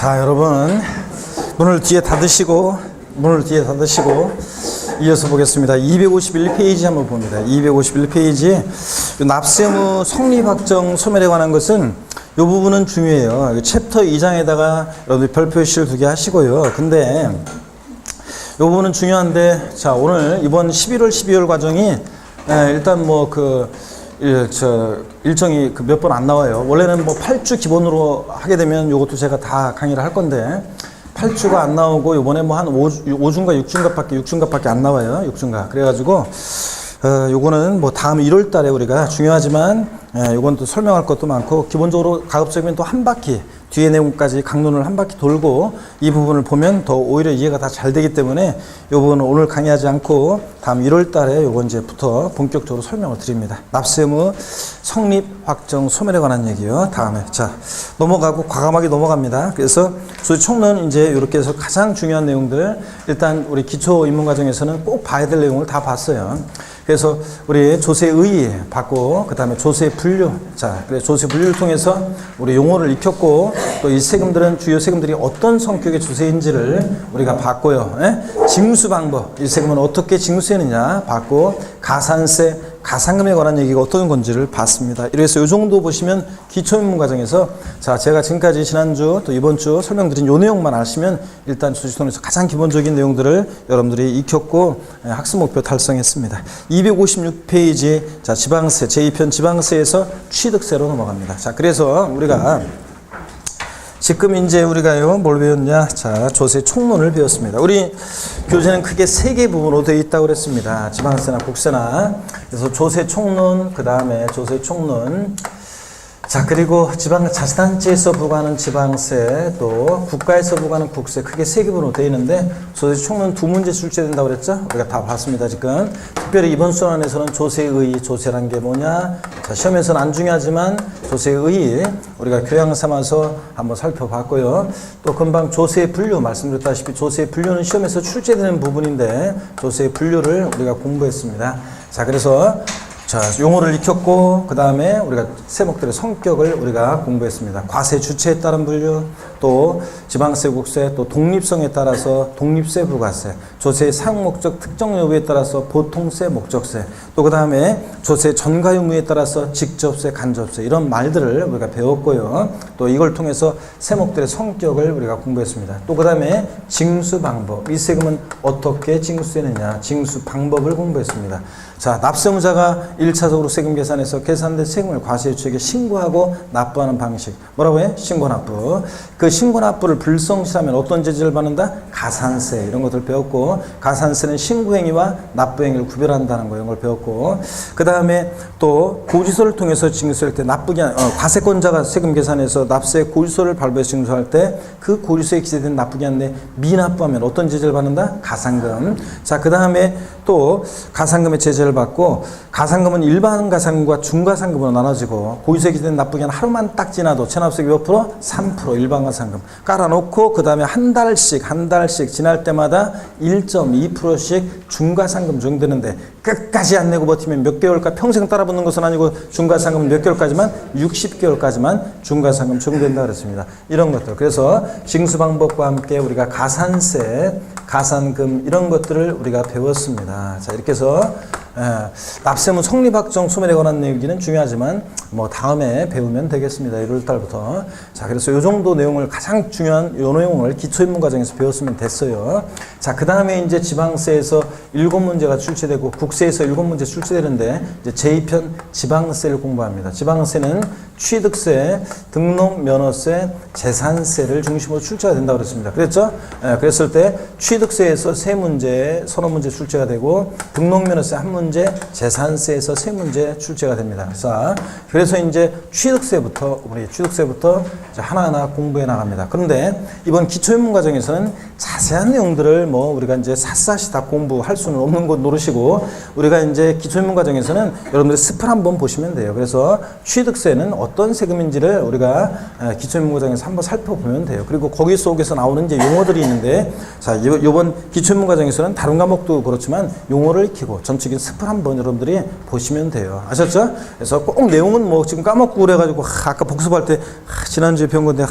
자, 여러분 문을 뒤에 닫으시고 이어서 보겠습니다. 251페이지 한번 봅니다. 251페이지 납세무 성립확정 소멸에 관한 것은 이 부분은 중요해요. 챕터 2장에다가 여러분들 별 표시를 두 개 하시고요. 근데 이 부분은 중요한데, 자, 오늘 이번 11월 12월 과정이 일단 뭐 일정이 몇 번 안 나와요. 원래는 뭐 8주 기본으로 하게 되면 요것도 제가 다 강의를 할 건데 8주가 안 나오고 요번에 뭐 한 5주인가 6주인가밖에 안 나와요. 6주인가. 그래가지고 요거는 뭐 다음 1월 달에 우리가 중요하지만 요건 또 설명할 것도 많고, 기본적으로 가급적이면 또 한 바퀴 뒤에 내용까지 강론을 한 바퀴 돌고 이 부분을 보면 더 오히려 이해가 다 잘 되기 때문에 이 부분은 오늘 강의하지 않고 다음 1월 달에 요건 이제부터 본격적으로 설명을 드립니다. 납세무 성립 확정 소멸에 관한 얘기요. 다음에 자 넘어가고 과감하게 넘어갑니다. 그래서 총론 이제 이렇게 해서 가장 중요한 내용들, 일단 우리 기초 입문 과정에서는 꼭 봐야 될 내용을 다 봤어요. 그래서 우리 조세의 받고, 그 다음에 조세 분류, 자, 그래서 조세 분류를 통해서 우리 용어를 익혔고, 또 이 세금들은 주요 세금들이 어떤 성격의 조세인지를 우리가 봤고요. 징수 방법, 이 세금은 어떻게 징수했느냐 봤고, 가산세, 가산금에 관한 얘기가 어떤 건지를 봤습니다. 이래서 이 정도 보시면 기초입문 과정에서, 자, 제가 지금까지 지난주 또 이번 주 설명드린 요 내용만 아시면 일단 주식통에서 가장 기본적인 내용들을 여러분들이 익혔고 학습 목표 달성했습니다. 256페이지, 자, 지방세, 제2편 지방세에서 취득세로 넘어갑니다. 자, 그래서 우리가 지금 이제 우리가요, 뭘 배웠냐? 자, 조세 총론을 배웠습니다. 우리 교재는 크게 세 개 부분으로 되어 있다고 그랬습니다. 지방세나 국세나. 그래서 조세 총론, 그 다음에 조세 총론. 자, 그리고 지방자치단체에서 부과하는 지방세, 또 국가에서 부과하는 국세, 크게 세 개 부분으로 되어 있는데, 조세 총론 두 문제 출제된다고 그랬죠? 우리가 다 봤습니다, 지금. 특별히 이번 수련에서는 조세의, 조세란 게 뭐냐? 자, 시험에서는 안 중요하지만 조세의 우리가 교양 삼아서 한번 살펴봤고요. 또 금방 조세 분류 말씀드렸다시피 조세 분류는 시험에서 출제되는 부분인데 조세 분류를 우리가 공부했습니다. 자, 그래서 자, 용어를 익혔고, 그 다음에 우리가 세목들의 성격을 우리가 공부했습니다. 과세 주체에 따른 분류, 또 지방세, 국세, 또 독립성에 따라서 독립세, 부가세, 조세의 사용 목적 특정 여부에 따라서 보통세, 목적세, 또 그 다음에 조세 전가 유무에 따라서 직접세, 간접세, 이런 말들을 우리가 배웠고요. 또 이걸 통해서 세목들의 성격을 우리가 공부했습니다. 또 그 다음에 징수 방법, 이 세금은 어떻게 징수되느냐, 징수 방법을 공부했습니다. 자, 납세무자가 1차적으로 세금 계산해서 계산된 세금을 과세유치에게 신고하고 납부하는 방식. 뭐라고 해? 신고납부. 그 신고납부를 불성실하면 어떤 제재를 받는다? 가산세, 이런 것들 배웠고, 가산세는 신고행위와 납부행위를 구별한다는 거, 이런 걸 배웠고, 그 다음에 또 고지서를 통해서 징수할 때 과세권자가 세금 계산해서 납세 고지서를 발부해서 징수할 때 그 고지서에 기재된 납부기한에 미납부하면 어떤 제재를 받는다? 가산금. 자, 그 다음에 또 가산금의 제재를 받고, 가산금은 일반 가산금과 중가산금으로 나눠지고, 고지서에 기재된 납부기한 하루만 딱 지나도 체납세율이 몇 프로? 3% 일반 가산금 깔아놓고, 그 다음에 한 달씩 지날 때마다 1.2%씩 중가산금 적용되는데, 끝까지 안 내고 버티면 몇 개월까 평생 따라붙는 것은 아니고 중가상금 몇 개월까지만 60개월까지만 중가상금 적용된다 그랬습니다. 이런 것들. 그래서 징수 방법과 함께 우리가 가산세, 가산금 이런 것들을 우리가 배웠습니다. 자, 이렇게 해서 납세무 성립확정 소멸에 관한 얘기는 중요하지만 뭐 다음에 배우면 되겠습니다. 1월 달부터. 자, 그래서 이 정도 내용을, 가장 중요한 요 내용을 기초입문 과정에서 배웠으면 됐어요. 자, 그 다음에 이제 지방세에서 7문제가 출제되고 국세에서 7문제 출제되는데, 이제 제2편 지방세를 공부합니다. 지방세는 취득세, 등록면허세, 재산세를 중심으로 출제가 된다고 그랬습니다. 그랬죠? 그랬을 때 취득세에서 3문제, 서너 문제 출제가 되고, 등록면허세 1문제, 재산세에서 3문제 출제가 됩니다. 그래서 이제 취득세부터 이제 하나하나 공부해 나갑니다. 그런데 이번 기초입문 과정에서는 자세한 내용들을 뭐 우리가 이제 샅샅이 다 공부할 수는 없는 것 노릇이고, 우리가 이제 기초입문 과정에서는 여러분들이 습을 한번 보시면 돼요. 그래서 취득세는 어떤 세금인지를 우리가 기초입문 과정에서 한번 살펴보면 돼요. 그리고 거기 속에서 나오는 이제 용어들이 있는데, 자, 이번 기초입문 과정에서는 다른 과목도 그렇지만 용어를 익히고 전적인 습을 한번 여러분들이 보시면 돼요. 아셨죠? 그래서 꼭 내용은 뭐 지금 까먹고 그래가지고 아까 복습할 때 지난주에 배운 건데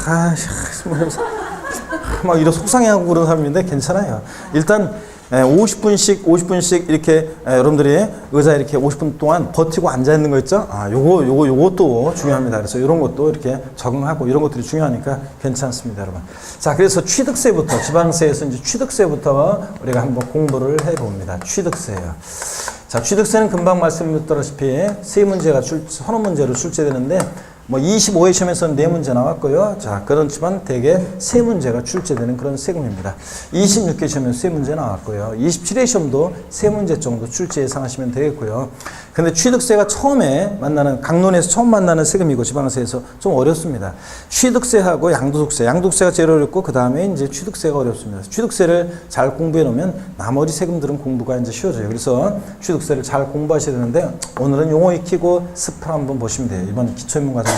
막 이런 속상해하고 그런 사람인데 괜찮아요. 일단 50분씩 이렇게 여러분들이 의자에 이렇게 50분 동안 버티고 앉아 있는 거 있죠? 요것도 중요합니다. 그래서 이런 것도 이렇게 적응하고 이런 것들이 중요하니까 괜찮습니다, 여러분. 자, 그래서 취득세부터, 지방세에서 이제 취득세부터 우리가 한번 공부를 해 봅니다. 취득세요. 자, 취득세는 금방 말씀드렸다시피 세 문제가 선언 문제로 출제되는데, 뭐 25회 시험에서는 4문제 나왔고요. 자, 그렇지만 대개 3문제가 출제되는 그런 세금입니다. 26회 시험에서 3문제 나왔고요. 27회 시험도 3문제 정도 출제 예상하시면 되겠고요. 근데 취득세가 처음에 만나는, 강론에서 처음 만나는 세금이고 지방세에서 좀 어렵습니다. 취득세하고 양도소득세가 제일 어렵고 그 다음에 이제 취득세가 어렵습니다. 취득세를 잘 공부해 놓으면 나머지 세금들은 공부가 이제 쉬워져요. 그래서 취득세를 잘 공부하셔야 되는데 오늘은 용어 익히고 스프 한번 보시면 돼요. 이번 기초인문과정에서는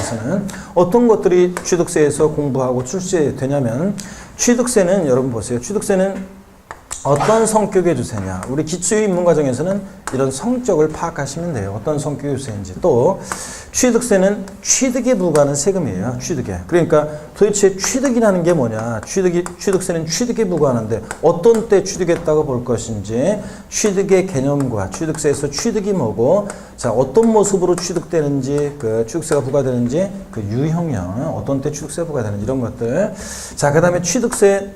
어떤 것들이 취득세에서 공부하고 출제되냐면, 취득세는 여러분 보세요. 취득세는 어떤 성격의 주세냐. 우리 기초인문과정에서는 이런 성격을 파악하시면 돼요. 어떤 성격의 주세인지. 또 취득세는 취득에 부과하는 세금이에요. 취득에. 그러니까 도대체 취득이라는 게 뭐냐. 취득세는 취득에 부과하는데 어떤 때 취득했다고 볼 것인지, 취득의 개념과 취득세에서 취득이 뭐고, 자, 어떤 모습으로 취득되는지, 그 취득세가 부과되는지, 그 유형형, 어떤 때 취득세가 부과되는지 이런 것들. 자, 그 다음에 취득세,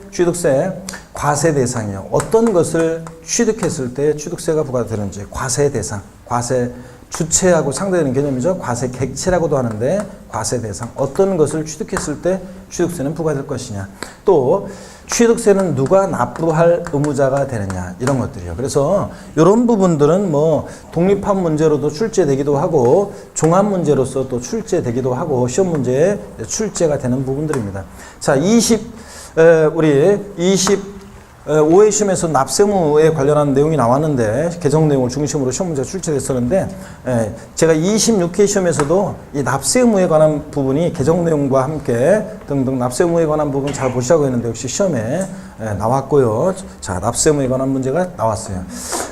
과세 대상이요. 어떤 것을 취득했을 때 취득세가 부과되는지, 과세 대상, 과세 주체하고 상대되는 개념이죠. 과세 객체라고도 하는데, 과세 대상, 어떤 것을 취득했을 때 취득세는 부과될 것이냐. 또 취득세는 누가 납부할 의무자가 되느냐, 이런 것들이요. 그래서 이런 부분들은 뭐 독립한 문제로도 출제되기도 하고 종합 문제로서 또 출제되기도 하고 시험 문제에 출제가 되는 부분들입니다. 자, 우리 25회 시험에서 납세무에 관련한 내용이 나왔는데, 개정 내용을 중심으로 시험 문제가 출제됐었는데, 제가 26회 시험에서도 이 납세무에 관한 부분이 개정 내용과 함께 등등 납세무에 관한 부분 잘 보시라고 했는데 역시 시험에 나왔고요. 자, 납세무에 관한 문제가 나왔어요.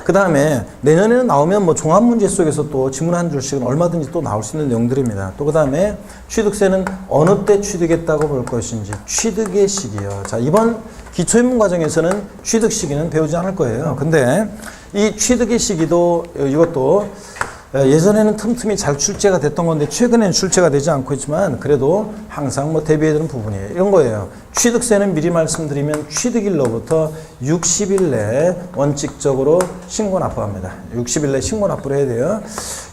그 다음에 내년에는 나오면 뭐 종합 문제 속에서 또 지문 한 줄씩은 얼마든지 또 나올 수 있는 내용들입니다. 또 그 다음에 취득세는 어느 때 취득했다고 볼 것인지, 취득의 시기요. 자, 이번 기초인문 과정에서는 취득 시기는 배우지 않을 거예요. 근데 이 취득의 시기도 이것도 예전에는 틈틈이 잘 출제가 됐던 건데 최근에는 출제가 되지 않고 있지만 그래도 항상 뭐 대비해야 되는 부분이에요. 이런 거예요. 취득세는 미리 말씀드리면 취득일로부터 60일 내에 원칙적으로 신고 납부합니다. 60일 내에 신고 납부를 해야 돼요.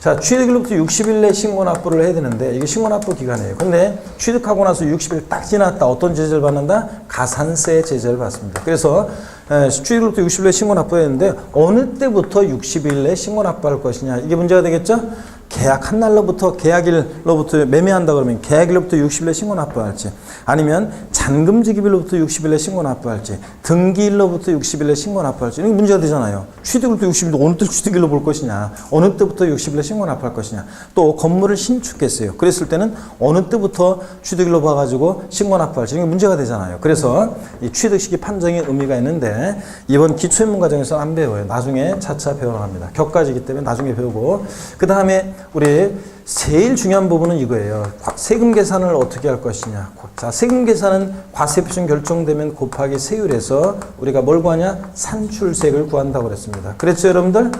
자, 취득일로부터 60일 내에 신고 납부를 해야 되는데 이게 신고 납부 기간이에요. 근데 취득하고 나서 60일 딱 지났다. 어떤 제재를 받는다? 가산세 제재를 받습니다. 그래서 취득일로부터 60일 내에 신고 납부해야 되는데 어느 때부터 60일 내에 신고 납부할 것이냐. 이게 문제가 되겠죠? 계약한 날로부터, 계약일로부터 매매한다 그러면 계약일로부터 60일 내에 신고 납부할지, 아니면 잔금지급일로부터 60일 내에 신고 납부할지, 등기일로부터 60일 내에 신고 납부할지, 이게 문제가 되잖아요. 취득일로부터 60일, 어느 때 취득일로 볼 것이냐, 어느 때부터 60일 내에 신고 납부할 것이냐. 또 건물을 신축했어요. 그랬을 때는 어느 때부터 취득일로 봐가지고 신고 납부할지, 이게 문제가 되잖아요. 그래서 이 취득 시기 판정의 의미가 있는데 이번 기초인문 과정에서 안 배워요. 나중에 차차 배워갑니다. 격가지기 때문에 나중에 배우고, 그 다음에 우리 제일 중요한 부분은 이거예요. 세금 계산을 어떻게 할 것이냐. 자, 세금 계산은 과세 표준 결정되면 곱하기 세율에서 우리가 뭘 구하냐? 산출세액을 구한다고 그랬습니다. 그랬죠, 여러분들?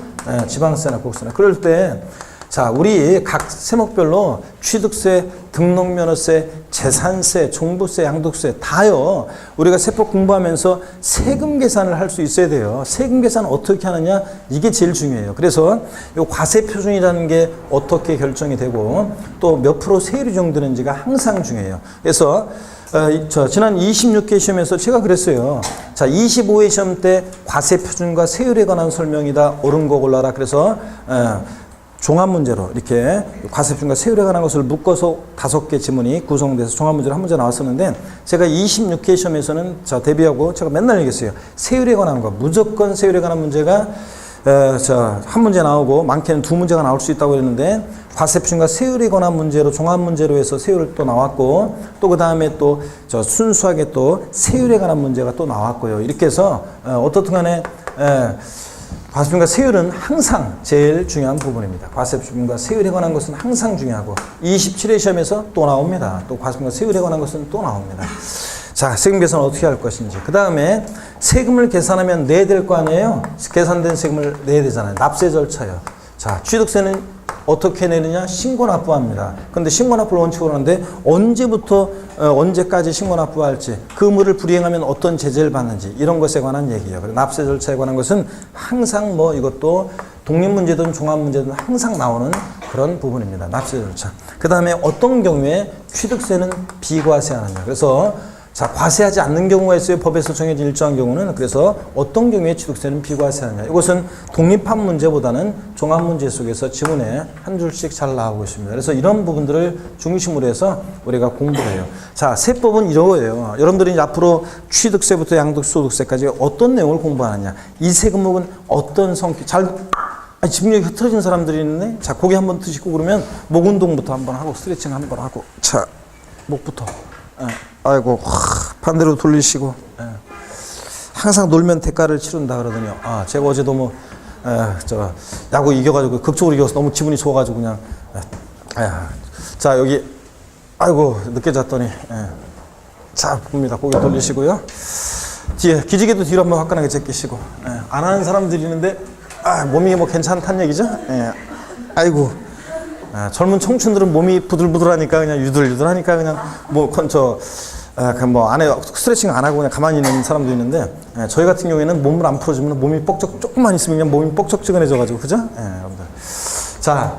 지방세나 국세나. 그럴 때, 자, 우리 각 세목별로 취득세, 등록면허세, 재산세, 종부세, 양도세 다요. 우리가 세법 공부하면서 세금 계산을 할 수 있어야 돼요. 세금 계산 어떻게 하느냐? 이게 제일 중요해요. 그래서 이 과세 표준이라는 게 어떻게 결정이 되고 또 몇 프로 세율이 정되는지가 항상 중요해요. 그래서 지난 26회 시험에서 제가 그랬어요. 자, 25회 시험 때 과세 표준과 세율에 관한 설명이다. 옳은 거 골라라. 그래서 종합 문제로 이렇게 과세 표준과 세율에 관한 것을 묶어서 5개 지문이 구성돼서 종합 문제로 한 문제 나왔었는데, 제가 26회 시험에서는 자, 대비하고 제가 맨날 얘기했어요. 세율에 관한 거, 무조건 세율에 관한 문제가 한 문제 나오고 많게는 2문제가 나올 수 있다고 했는데, 과세 표준과 세율에 관한 문제로 종합 문제로 해서 세율 또 나왔고, 또 그 다음에 또 순수하게 또 세율에 관한 문제가 또 나왔고요. 이렇게 해서 어떻든 간에 과세 표준과 세율은 항상 제일 중요한 부분입니다. 과세 표준과 세율에 관한 것은 항상 중요하고 27회 시험에서 또 나옵니다. 또 과세 표준과 세율에 관한 것은 또 나옵니다. 자, 세금 계산 어떻게 할 것인지. 그 다음에 세금을 계산하면 내야 될 거 아니에요? 계산된 세금을 내야 되잖아요. 납세 절차요. 자, 취득세는 어떻게 내느냐? 신고 납부합니다. 근데 신고 납부를 원칙으로 하는데 언제부터 언제까지 신고 납부할지, 그 의무를 불이행하면 어떤 제재를 받는지, 이런 것에 관한 얘기예요. 그래서 납세 절차에 관한 것은 항상 뭐 이것도 독립문제든 종합문제든 항상 나오는 그런 부분입니다. 납세 절차. 그 다음에 어떤 경우에 취득세는 비과세하느냐. 그래서 자, 과세하지 않는 경우가 있어요. 법에서 정해진 일정한 경우는. 그래서 어떤 경우에 취득세는 비과세하느냐. 이것은 독립한 문제보다는 종합 문제 속에서 지문에 한 줄씩 잘 나오고 있습니다. 그래서 이런 부분들을 중심으로 해서 우리가 공부를 해요. 자, 세법은 이러해요. 여러분들이 이제 앞으로 취득세부터 양도소득세까지 어떤 내용을 공부하느냐. 이 세금목은 어떤 성격, 집중력이 흐트러진 사람들이 있는데, 자, 고개 한번 드시고 그러면 목 운동부터 한번 하고, 스트레칭 한번 하고, 자, 목부터. 아이고, 반대로 돌리시고. 항상 놀면 대가를 치른다 그러더니요. 아, 제가 어제 너무 야구 이겨가지고 극적으로 이겨서 너무 기분이 좋아가지고 그냥 자, 여기 아이고 늦게 잤더니 자, 봅니다. 고개 돌리시고요. 뒤에 기지개도 뒤로 한번 화끈하게 제끼시고. 안 하는 사람들이 있는데 몸이 뭐 괜찮다는 얘기죠. 아이고. 젊은 청춘들은 몸이 부들부들하니까 그냥 유들유들하니까 그냥 뭐 안에 스트레칭 안 하고 그냥 가만히 있는 사람도 있는데, 저희 같은 경우에는 몸을 안 풀어주면 몸이 조금만 있으면 그냥 몸이 뻑적지근해져가지고, 그죠? 여러분들. 자,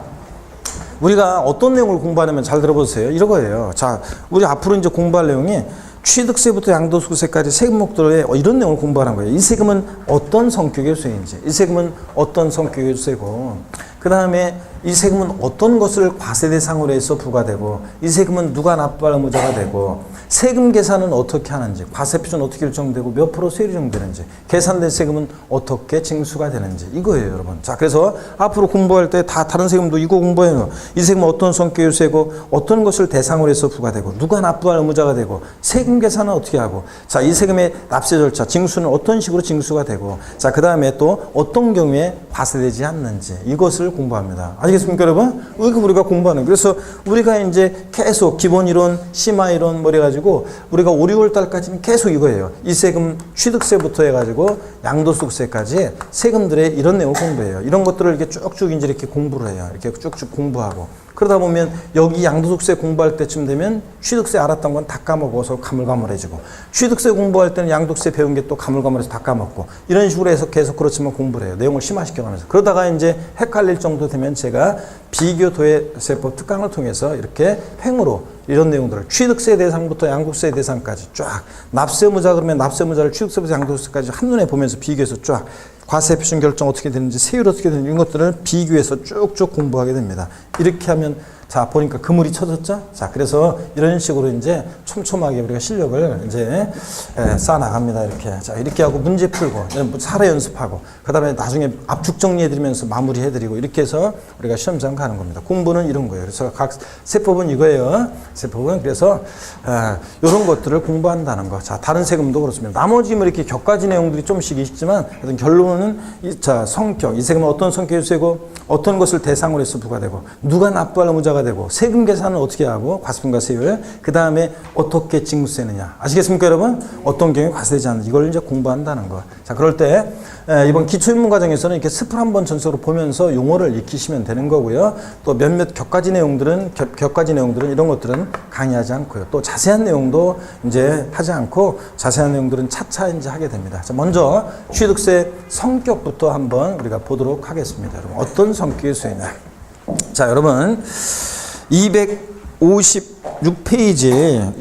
우리가 어떤 내용을 공부하냐면 잘 들어보세요. 이거예요. 자, 우리 앞으로 이제 공부할 내용이 취득세부터 양도소득세까지 세금목들의 이런 내용을 공부하는 거예요. 이 세금은 어떤 성격의 세인지, 이 세금은 어떤 성격의 세고, 그 다음에 이 세금은 어떤 것을 과세 대상으로 해서 부과되고, 이 세금은 누가 납부할 의무자가 되고, 세금 계산은 어떻게 하는지, 과세 표준 어떻게 결정되고 몇 프로 세율이 정되는지, 계산된 세금은 어떻게 징수가 되는지, 이거예요, 여러분. 자, 그래서 앞으로 공부할 때 다 다른 세금도 이거 공부해요. 이 세금은 어떤 성격의 세고, 어떤 것을 대상으로 해서 부과되고, 누가 납부할 의무자가 되고, 세금 계산은 어떻게 하고, 자, 이 세금의 납세 절차, 징수는 어떤 식으로 징수가 되고, 자, 그 다음에 또 어떤 경우에 과세되지 않는지, 이것을 공부합니다. 아시겠습니까, 여러분? 이거 우리가 공부하는. 그래서 우리가 이제 계속 기본이론, 심화이론 뭐 이래가지고 우리가 5, 6월 달까지는 계속 이거예요. 이 세금 취득세부터 해가지고 양도소득세까지 세금들의 이런 내용을 공부해요. 이런 것들을 이렇게 쭉쭉 이제 이렇게 공부를 해요. 이렇게 쭉쭉 공부하고. 그러다 보면 여기 양도소득세 공부할 때쯤 되면 취득세 알았던 건 다 까먹어서 가물가물해지고, 취득세 공부할 때는 양도세 배운 게 또 가물가물해서 다 까먹고, 이런 식으로 해서 계속 그렇지만 공부를 해요. 내용을 심화시켜가면서. 그러다가 이제 헷갈릴 정도 되면 제가 비교도외세법 특강을 통해서 이렇게 횡으로 이런 내용들을 취득세 대상부터 양도세 대상까지 쫙, 납세의무자 그러면 납세의무자를 취득세부터 양도세까지 한눈에 보면서 비교해서 쫙, 과세 표준 결정 어떻게 되는지, 세율 어떻게 되는지, 이런 것들을 비교해서 쭉쭉 공부하게 됩니다. 이렇게 하면, 자, 보니까 그물이 쳐졌죠? 자, 그래서 이런 식으로 이제 촘촘하게 우리가 실력을 이제 쌓아 나갑니다. 이렇게. 자, 이렇게 하고 문제 풀고, 사례 연습하고, 그 다음에 나중에 압축 정리해드리면서 마무리 해드리고, 이렇게 해서 우리가 시험장 가는 겁니다. 공부는 이런 거예요. 그래서 각 세법은 이거예요. 세법은. 그래서, 이런 것들을 공부한다는 거. 자, 다른 세금도 그렇습니다. 나머지 뭐 이렇게 격가지 내용들이 좀씩 있지만, 하여튼 결론은 자, 성격. 이 세금은 어떤 성격의 세고, 어떤 것을 대상으로 해서 부과되고, 누가 납부할 의무자가 되고, 세금 계산은 어떻게 하고, 과세금과 세율, 그 다음에 어떻게 징수되느냐. 아시겠습니까, 여러분? 어떤 경우에 과세되지 않는, 이걸 이제 공부한다는 거. 자, 그럴 때 이번 기초입문 과정에서는 이렇게 스플 한번 전적으로 보면서 용어를 익히시면 되는 거고요. 또 몇몇 격가지 내용들은 이런 것들은 강의하지 않고요. 또 자세한 내용도 이제 하지 않고, 자세한 내용들은 차차 이제 하게 됩니다. 자, 먼저 취득세 성격부터 한번 우리가 보도록 하겠습니다. 여러분, 어떤 성격의 세냐. 자, 여러분, 256페이지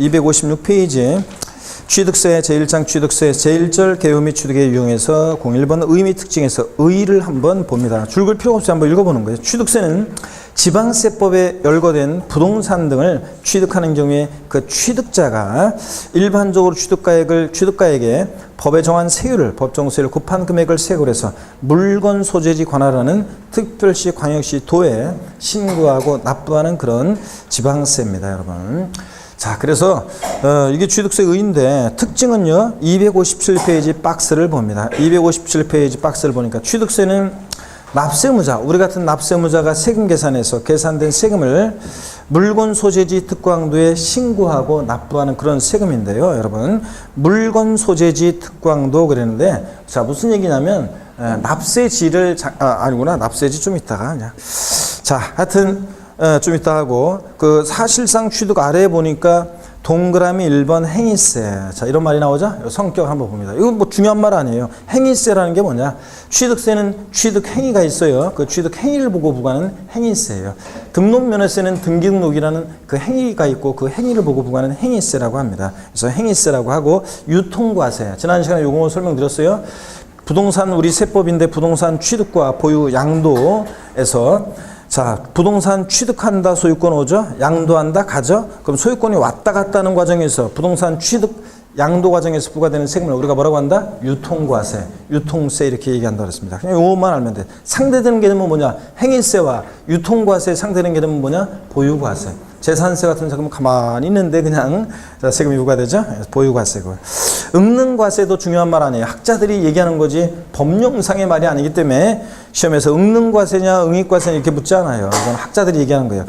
취득세 제1장 취득세 제1절 개요 및 취득에 유형에서 01번 의 및 특징에서 의의를 한번 봅니다. 줄글 필요 없이 한번 읽어보는 거예요. 취득세는 지방세법에 열거된 부동산 등을 취득하는 경우에 그 취득자가 일반적으로 취득가액에 법에 정한 세율을, 법정세율을 곱한 금액을 세금을 해서 물건 소재지 관할하는 특별시, 광역시, 도에 신고하고 납부하는 그런 지방세입니다, 여러분. 자, 그래서 이게 취득세 의인데 특징은요, 257페이지 박스를 봅니다. 257페이지 박스를 보니까 취득세는 납세의무자, 우리 같은 납세의무자가 세금 계산해서 계산된 세금을 물건 소재지 특광도에 신고하고 납부하는 그런 세금인데요, 여러분. 물건 소재지 특광도 그랬는데, 자, 무슨 얘기냐면, 납세지를, 아니구나. 납세지 좀 이따가 그냥. 자, 하여튼, 좀 이따 하고, 그 사실상 취득 아래에 보니까 동그라미 1번 행위세. 자, 이런 말이 나오죠? 성격 한번 봅니다. 이건 뭐 중요한 말 아니에요. 행위세라는 게 뭐냐? 취득세는 취득 행위가 있어요. 그 취득 행위를 보고 부과하는 행위세예요. 등록면허세는 등기등록이라는 그 행위가 있고 그 행위를 보고 부과하는 행위세라고 합니다. 그래서 행위세라고 하고 유통과세. 지난 시간에 요거 설명드렸어요. 부동산 우리 세법인데 부동산 취득과 보유 양도에서 자, 부동산 취득한다 소유권 오죠? 양도한다 가죠? 그럼 소유권이 왔다 갔다 하는 과정에서 부동산 취득 양도 과정에서 부과되는 세금을 우리가 뭐라고 한다? 유통과세, 유통세 이렇게 얘기한다고 그랬습니다. 그냥 요것만 알면 돼. 상대되는 개념은 뭐냐? 행위세와 유통과세에 상대되는 개념은 뭐냐? 보유과세. 재산세 같은 세금은 가만히 있는데 그냥 자, 세금이 부과되죠? 보유과세고. 응능과세도 중요한 말 아니에요. 학자들이 얘기하는 거지 법령상의 말이 아니기 때문에 시험에서 응능과세냐 응익과세냐 이렇게 묻지 않아요. 이건 학자들이 얘기하는 거예요.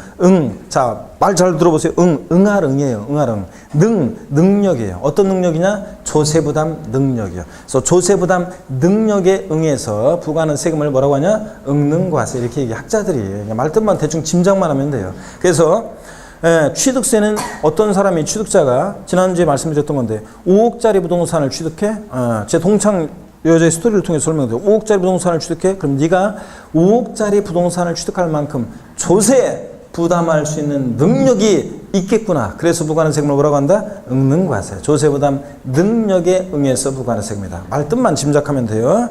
자, 말 잘 들어보세요. 응할 응이에요. 응할 응. 능력이에요. 어떤 능력이냐? 조세부담 능력이요. 그래서 조세부담 능력에 응해서 부과하는 세금을 뭐라고 하냐? 응능과세 이렇게 얘기 학자들이 말뜻만 대충 짐작만 하면 돼요. 그래서 취득세는 어떤 사람이 취득자가 지난주에 말씀드렸던 건데 5억짜리 부동산을 취득해 제 동창 여자의 스토리를 통해서 설명드려요. 5억짜리 부동산을 취득해 그럼 네가 5억짜리 부동산을 취득할 만큼 조세 부담할 수 있는 능력이 있겠구나. 그래서 부과하는 세금을 뭐라고 한다? 응능과세. 조세부담 능력에 응해서 부과하는 세금이다. 말뜻만 짐작하면 돼요.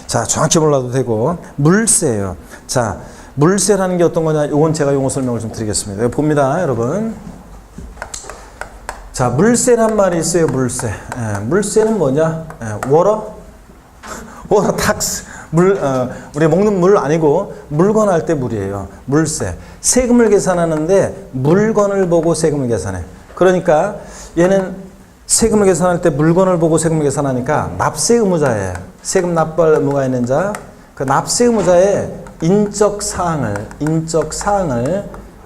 자, 정확히 몰라도 되고 물세예요. 자, 물세라는 게 어떤 거냐? 요건 제가 용어 설명을 좀 드리겠습니다. 여기 봅니다, 여러분. 자, 물세란 말이 있어요, 물세. 물세는 뭐냐? 워러 탁스. 우리 먹는 물 아니고 물건 할 때 물이에요. 물세. 세금을 계산하는데 물건을 보고 세금을 계산해. 그러니까 얘는 세금을 계산할 때 물건을 보고 세금을 계산하니까 납세 의무자에 세금 납부할 의무가 있는 자, 그 납세 의무자의 인적 사항을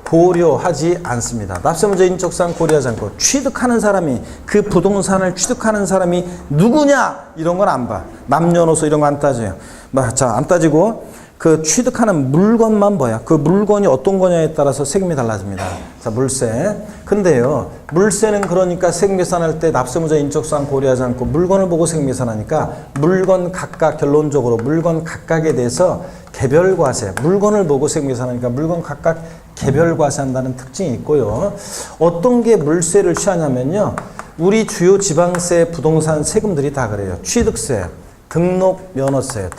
고려하지 않습니다. 납세 의무자 인적 사항 고려하지 않고 취득하는 사람이 그 부동산을 취득하는 사람이 누구냐 이런 건 안 봐. 남녀노소 이런 거 안 따져요. 자, 안 따지고 그 취득하는 물건만 봐요. 그 물건이 어떤 거냐에 따라서 세금이 달라집니다. 자, 물세. 근데요, 물세는 그러니까 세금 계산할 때 납세의무자 인적사항 고려하지 않고 물건을 보고 세금 계산하니까 물건 각각 결론적으로 물건 각각에 대해서 개별과세, 물건을 보고 세금 계산하니까 물건 각각 개별과세한다는 특징이 있고요. 어떤 게 물세를 취하냐면요, 우리 주요 지방세, 부동산 세금들이 다 그래요. 취득세, 등록면허세,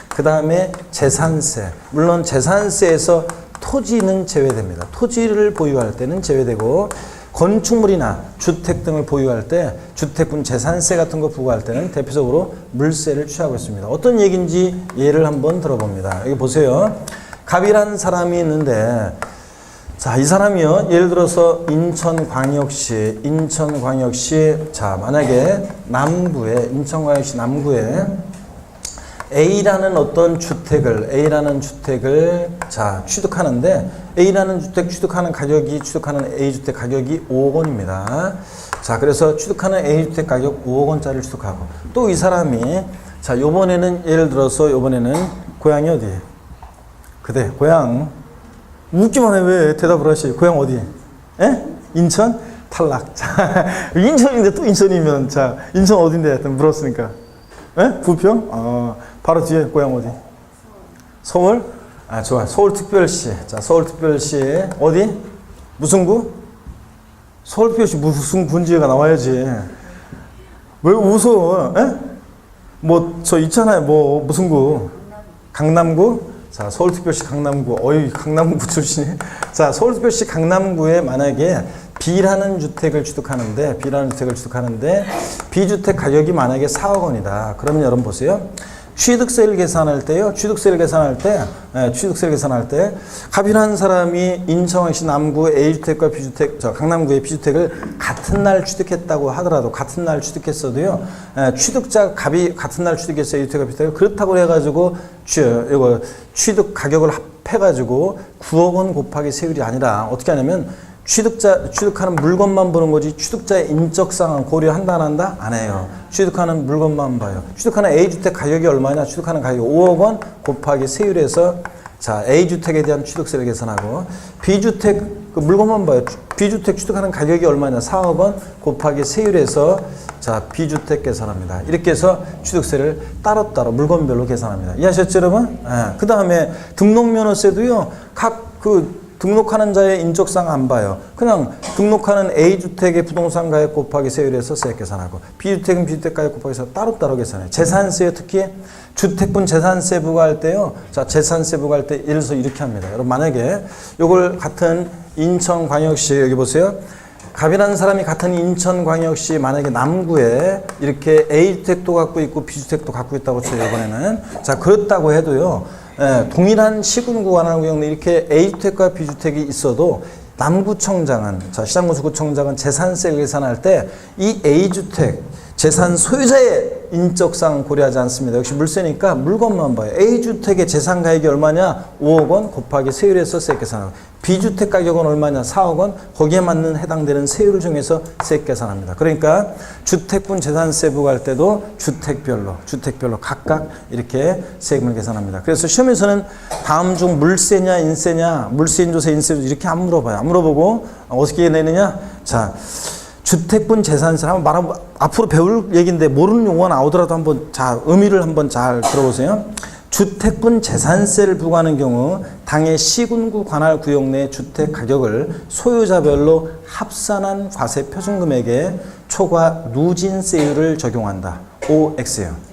그 다음에 재산세. 물론 재산세에서 토지는 제외됩니다. 토지를 보유할 때는 제외되고 건축물이나 주택 등을 보유할 때 주택분 재산세 같은 거 부과할 때는 대표적으로 물세를 취하고 있습니다. 어떤 얘기인지 예를 한번 들어봅니다. 여기 보세요. 갑이라는 사람이 있는데 자, 이 사람이요. 예를 들어서 인천광역시 자, 만약에 인천광역시 남구에 A라는 어떤 주택을 자, 취득하는데 A라는 주택 취득하는 A 주택 가격이 5억 원입니다. 자, 그래서 취득하는 A 주택 가격 5억 원짜리를 취득하고 또 이 사람이 자, 요번에는 예를 들어서 고향이 어디? 그대 고향 웃기만 해. 왜 대답을 하시죠? 고향 어디? 에? 인천? 탈락. 자, 인천인데 또 인천이면 자, 인천 어딘데? 하여튼 물었으니까. 에? 부평? 바로 뒤에 고향 어디? 서울? 아, 좋아. 서울특별시. 자, 서울특별시 어디? 무슨 구? 서울특별시 무슨 군지가 나와야지. 왜 웃어? 에? 뭐 저 있잖아요. 뭐 무슨 구? 강남구? 자, 서울특별시 강남구. 강남구 출신이. 자, 서울특별시 강남구에 만약에 B라는 주택을 취득하는데 B주택 가격이 만약에 4억 원이다. 그러면 여러분 보세요. 취득세를 계산할 때요. 취득세를 계산할 때 갑이라는 사람이 인천시 남구 A주택과 B주택, 강남구의 B주택을 같은 날 취득했다고 하더라도 같은 날 취득했어도요. 취득자 갑이 같은 날 취득했어요. A주택과 B주택을. 그렇다고 해가지고 이거 취득 가격을 합해가지고 9억 원 곱하기 세율이 아니라 어떻게 하냐면 취득하는 물건만 보는 거지 취득자의 인적사항은 고려한다 안 한다? 안 해요. 취득하는 물건만 봐요. 취득하는 A주택 가격이 얼마냐? 취득하는 가격이 5억 원 곱하기 세율에서 자 A주택에 대한 취득세를 계산하고 B주택 그 물건만 봐요. B주택 취득하는 가격이 얼마냐? 4억 원 곱하기 세율에서 자 B주택 계산합니다. 이렇게 해서 취득세를 따로따로 물건별로 계산합니다. 이해하셨죠 여러분? 그 다음에 등록면허세도요. 각 등록하는 자의 인적사항 안 봐요. 그냥 등록하는 A주택의 부동산 가격 곱하기 세율에서 세액 계산하고 B주택은 B주택 가격 곱하기 세율 따로따로 계산해요. 재산세 특히 주택분 재산세 부과할 때요. 자, 재산세 부과할 때 예를 들어서 이렇게 합니다. 여러분 만약에 요걸 같은 인천광역시 여기 보세요. 갑이라는 사람이 같은 인천광역시 만약에 남구에 이렇게 A주택도 갖고 있고 B주택도 갖고 있다고 쳐요. 이번에는. 자, 그렇다고 해도요. 동일한 시군구 관할구역 내 이렇게 A주택과 B주택이 있어도 남구청장은 자 시장군수구청장은 재산세를 계산할 때 이 A주택 재산 소유자의 인적사항 고려하지 않습니다. 역시 물세니까 물건만 봐요. A주택의 재산 가격이 얼마냐? 5억 원 곱하기 세율에서 세액 계산하고 B주택 가격은 얼마냐? 4억 원 거기에 맞는 해당되는 세율을 정해서 세액 계산합니다. 그러니까 주택분 재산세 부과할 때도 주택별로 각각 이렇게 세금을 계산합니다. 그래서 시험에서는 다음 중 물세냐 인세냐 물세인조세 인세도 이렇게 안 물어봐요. 안 물어보고 어떻게 내느냐? 자 주택분 재산세 한번 말하고 앞으로 배울 얘기인데 모르는 용어가 나오더라도 한번 자 의미를 한번 잘 들어보세요. 주택분 재산세를 부과하는 경우 당해 시군구 관할 구역 내 주택 가격을 소유자별로 합산한 과세 표준금액에 초과 누진세율을 적용한다. OX예요.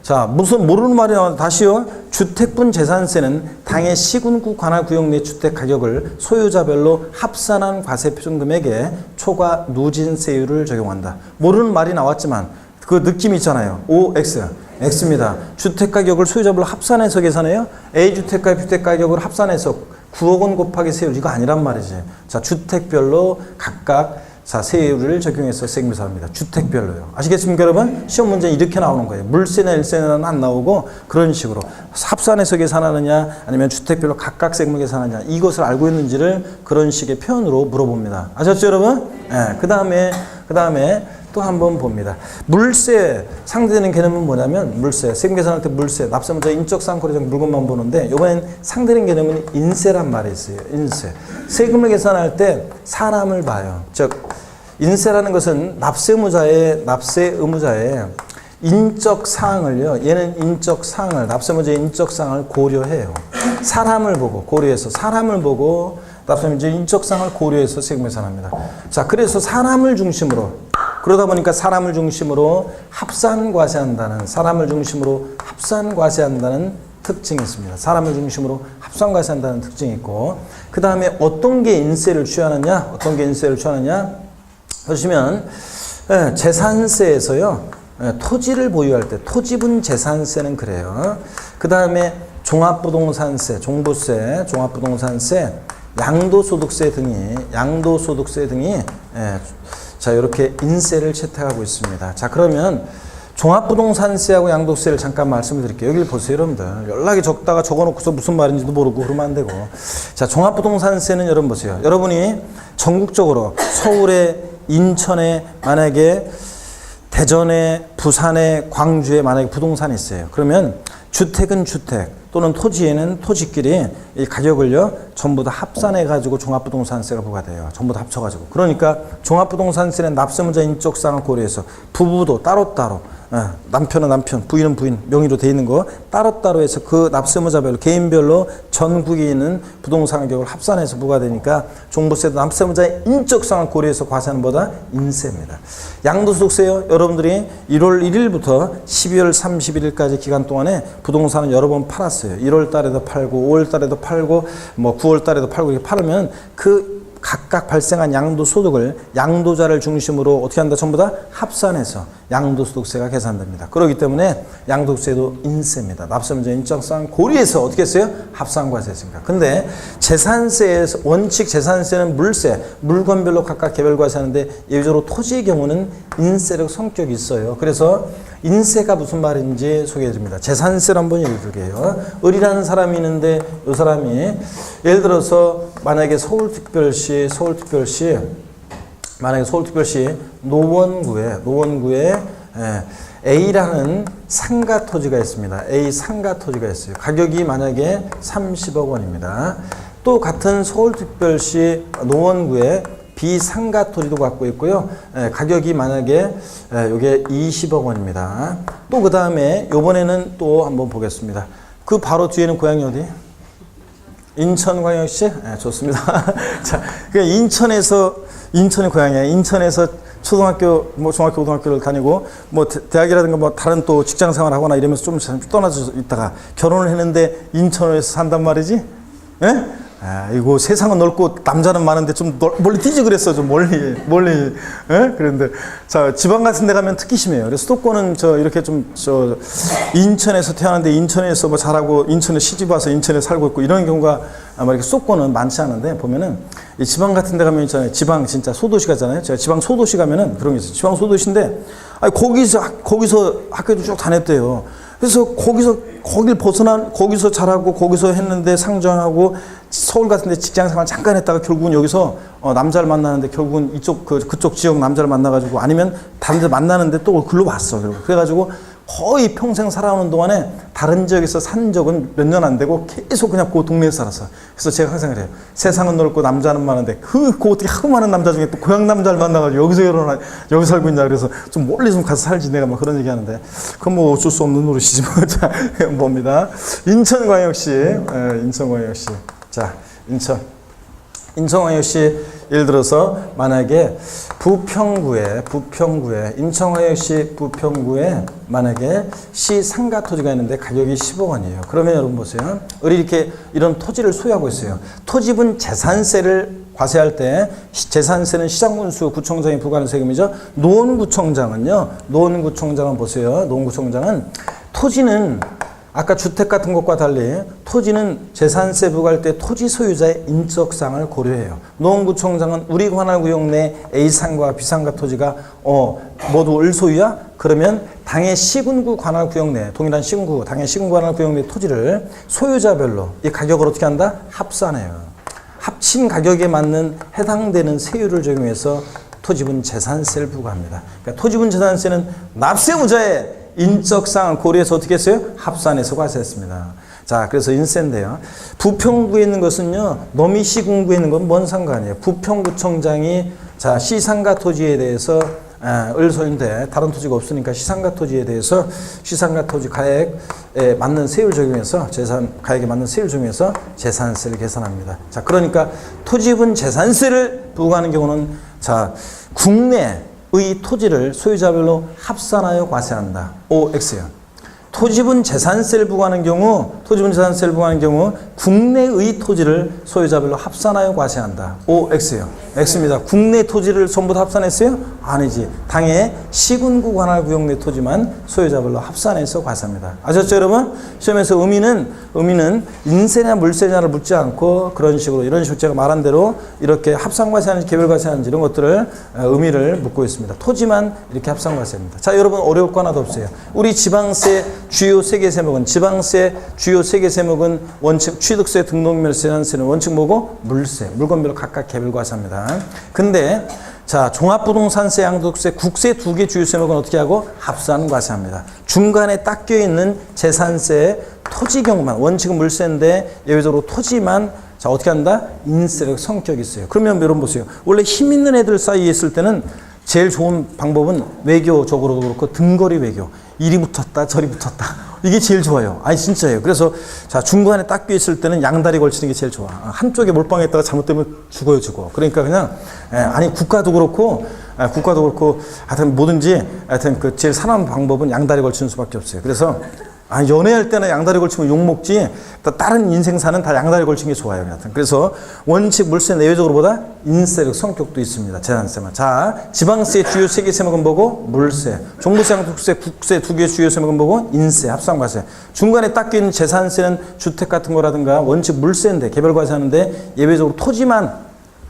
자, 무슨 모르는 말이 나와도 다시요. 주택분 재산세는 당해 시군구 관할 구역 내 주택 가격을 소유자별로 합산한 과세 표준금액에 초과 누진세율을 적용한다. 모르는 말이 나왔지만 그 느낌이 있잖아요. OX. X입니다. 주택 가격을 소유자별로 합산해서 계산해요. A주택과 B주택 가격을 합산해서 9억 원 곱하기 세율 이거 아니란 말이지. 자, 주택별로 각각 자, 세율을 적용해서 세금 계산합니다. 주택별로요. 아시겠습니까, 여러분? 시험 문제는 이렇게 나오는 거예요. 물세나 일세는 안 나오고 그런 식으로 합산해서 계산하느냐 아니면 주택별로 각각 세금을 계산하느냐 이것을 알고 있는지를 그런 식의 표현으로 물어봅니다. 아셨죠, 여러분? 네, 그 다음에 또 한번 봅니다. 물세 상대되는 개념은 뭐냐면 물세 세금 계산할 때 물세 납세문자 인적사항 고려적 물건만 보는데 이번엔 상대되는 개념은 인세란 말이 있어요. 인세 세금을 계산할 때 사람을 봐요. 즉 인세라는 것은 납세의무자의 인적 사항을요. 얘는 인적 사항을 납세의무자의 인적 사항을 고려해요. 사람을 보고 고려해서 사람을 보고 납세의무자의 인적 사항을 고려해서 세금 계산합니다. 자, 그래서 사람을 중심으로 그러다 보니까 사람을 중심으로 합산과세한다는 특징이 있습니다. 사람을 중심으로 합산과세한다는 특징이 있고 그 다음에 어떤 게 인세를 취하느냐? 보시면 재산세에서요. 토지를 보유할 때 토지분 재산세는 그래요. 그 다음에 종합부동산세, 종부세, 종합부동산세, 양도소득세 등이 자, 이렇게 인세를 채택하고 있습니다. 자, 그러면 종합부동산세하고 양도세를 잠깐 말씀을 드릴게요. 여기를 보세요, 여러분들. 연락이 적다가 적어놓고서 무슨 말인지도 모르고 그러면 안 되고. 자, 종합부동산세는 여러분 보세요. 여러분이 전국적으로 서울에, 인천에, 만약에 대전에, 부산에, 광주에 만약에 부동산이 있어요. 그러면 주택은 주택 또는 토지에는 토지끼리 이 가격을요 전부 다 합산해가지고 종합부동산세가 부과돼요. 전부 다 합쳐가지고. 그러니까 종합부동산세는 납세의무자 인적사항을 고려해서 부부도 따로따로 남편은 남편, 부인은 부인 명의로 돼 있는 거 따로따로 해서 그 납세의무자별로 개인별로 전국에 있는 부동산 가격을 합산해서 부과되니까 종부세도 납세의무자의 인적사항을 고려해서 과세하는 보다 인세입니다. 양도소득세요. 여러분들이 1월 1일부터 12월 31일까지 기간 동안에 부동산을 여러 번 팔았어요. 1월 달에도 팔고 5월 달에도 팔고 뭐 9월 달에도 팔고 이렇게 팔으면 그 각각 발생한 양도소득을 양도자를 중심으로 어떻게 한다? 전부 다 합산해서 양도소득세가 계산됩니다. 그렇기 때문에 양도세도 인세입니다. 납세문제 인적사항 고려해서 어떻게 했어요? 합산과세했습니다. 근데 재산세에서 원칙 재산세는 물세, 물건별로 각각 개별과세하는데 예외적으로 토지의 경우는 인세력 성격이 있어요. 그래서 인세가 무슨 말인지 소개해 줍니다. 재산세를 한번 예를 들게요. 을이라는 사람이 있는데 이 사람이 예를 들어서 만약에 서울특별시 노원구에 A라는 상가 토지가 있습니다. A 상가 토지가 있어요. 가격이 만약에 30억 원입니다. 또 같은 서울특별시 노원구에 B 상가 토지도 갖고 있고요. 가격이 만약에 이게 20억 원입니다. 또 그 다음에 요번에는 또 한번 보겠습니다. 그 바로 뒤에는 고향이 어디? 인천광역시? 네, 좋습니다. 자, 인천의 고향이에요. 인천에서 초등학교, 중학교, 고등학교를 다니고, 대학이라든가 다른 또 직장 생활 하거나 이러면서 좀 떠나서 있다가 결혼을 했는데 인천에서 산단 말이지? 예? 이거 세상은 넓고 남자는 많은데 좀 멀리 뛰지 그랬어. 좀 멀리. 예? 그런데, 자, 지방 같은 데 가면 특히 심해요. 그래서 수도권은 이렇게 인천에서 태어났는데 인천에서 자라고 인천에 시집 와서 인천에 살고 있고 이런 경우가 아마 이렇게 수도권은 많지 않은데 보면은 이 지방 같은 데 가면 있잖아요. 지방 진짜 소도시 가잖아요. 제가 지방 소도시 가면은 그런 게 있어요. 지방 소도시인데, 거기서 학교도 쭉 다녔대요. 그래서 거기서 자라고 거기서 했는데 상정하고 서울 같은 데 직장 생활 잠깐 했다가 결국은 여기서 남자를 만나는데 결국은 그쪽 지역 남자를 만나가지고 아니면 다른 데 만나는데 또 글로 왔어. 그래가지고 거의 평생 살아오는 동안에 다른 지역에서 산 적은 몇 년 안 되고 계속 그냥 그 동네에서 살았어. 그래서 제가 항상 그래요. 세상은 넓고 남자는 많은데 그 어떻게 하고 많은 남자 중에 또 고향 남자를 만나가지고 여기 살고 있냐. 그래서 좀 멀리 좀 가서 살지 내가 그런 얘기 하는데 그건 어쩔 수 없는 노릇이지 뭐. 자, 봅니다. 인천광역시. 자, 인천광역시 예를 들어서 만약에 부평구에 인천광역시 부평구에 만약에 시 상가 토지가 있는데 가격이 10억 원이에요. 그러면 여러분 보세요. 이렇게 이런 토지를 소유하고 있어요. 토지분 재산세를 과세할 때 재산세는 시장군수 구청장이 부과하는 세금이죠. 노원구청장은 보세요. 노원구청장은 토지는 아까 주택 같은 것과 달리 토지는 재산세 부과할 때 토지 소유자의 인적사항을 고려해요. 노원구청장은 우리 관할구역 내 A상과 B상가 토지가 모두 을소유야? 그러면 당해 시군구 관할구역 내 동일한 시군구, 당해 시군구 관할구역 내 토지를 소유자별로 이 가격을 어떻게 한다? 합산해요. 합친 가격에 맞는 해당되는 세율을 적용해서 토지분 재산세를 부과합니다. 그러니까 토지분 재산세는 납세무자의 인적사항을 고려해서 어떻게 했어요? 합산해서 과세했습니다. 자, 그래서 인세인데요. 부평구에 있는 것은요, 너미시군구에 있는 건 뭔 상관이에요? 부평구청장이 자, 시상가 토지에 대해서 을소인데 다른 토지가 없으니까 시상가 토지에 대해서 시상가 토지 가액에 맞는 세율 적용해서 가액에 맞는 세율 적용해서 재산세를 계산합니다. 자, 그러니까 토지분 재산세를 부과하는 경우는 자, 국내 의 토지를 소유자별로 합산하여 과세한다. OX요. 토지분 재산세를 부과하는 경우 국내의 토지를 소유자별로 합산하여 과세한다. OX요. X입니다. 국내 토지를 전부 다 합산했어요? 아니지. 당해 시군구 관할구역 내 토지만 소유자별로 합산해서 과세합니다. 아셨죠, 여러분? 시험에서 의미는 인세냐 물세냐를 묻지 않고 이런 식으로 제가 말한 대로 이렇게 합산과세하는지 개별과세하는지 이런 것들을 의미를 묻고 있습니다. 토지만 이렇게 합산과세입니다. 자, 여러분 어려울 거 하나도 없어요. 우리 지방세 주요 세 개 세목은 원칙 취득세, 등록멸세, 재산세는 원칙 뭐고? 물세. 물건별로 각각 개별과세합니다. 근데 자, 종합부동산세, 양도세, 국세 두 개 주요 세목은 어떻게 하고? 합산과세합니다. 중간에 딱 껴있는 재산세, 토지 경우만 원칙은 물세인데 예외적으로 토지만 자, 어떻게 한다? 인세력 성격이 있어요. 그러면 여러분 보세요. 원래 힘 있는 애들 사이에 있을 때는 제일 좋은 방법은 외교적으로도 그렇고 등거리 외교. 이리 붙었다 저리 붙었다. 이게 제일 좋아요. 아니 진짜예요. 그래서 자, 중간에 딱 껴있을 때는 양다리 걸치는 게 제일 좋아. 한쪽에 몰빵했다가 잘못되면 죽어요. 그러니까 그냥 아니 국가도 그렇고 하여튼 뭐든지 하여튼 그 제일 사나운 방법은 양다리 걸치는 수밖에 없어요. 그래서 연애할 때는 양다리 걸치면 욕먹지, 다른 인생사는 다 양다리 걸치는 게 좋아요. 여하튼. 그래서 원칙 물세 내외적으로 보다 인세력 성격도 있습니다. 재산세만. 자, 지방세 주요 세 개 세목은 뭐고? 물세. 종부세, 양도세, 국세 두 개 주요 세목은 뭐고? 인세, 합산과세. 중간에 딱 끼는 재산세는 주택 같은 거라든가 원칙 물세인데, 개별과세 하는데 예외적으로 토지만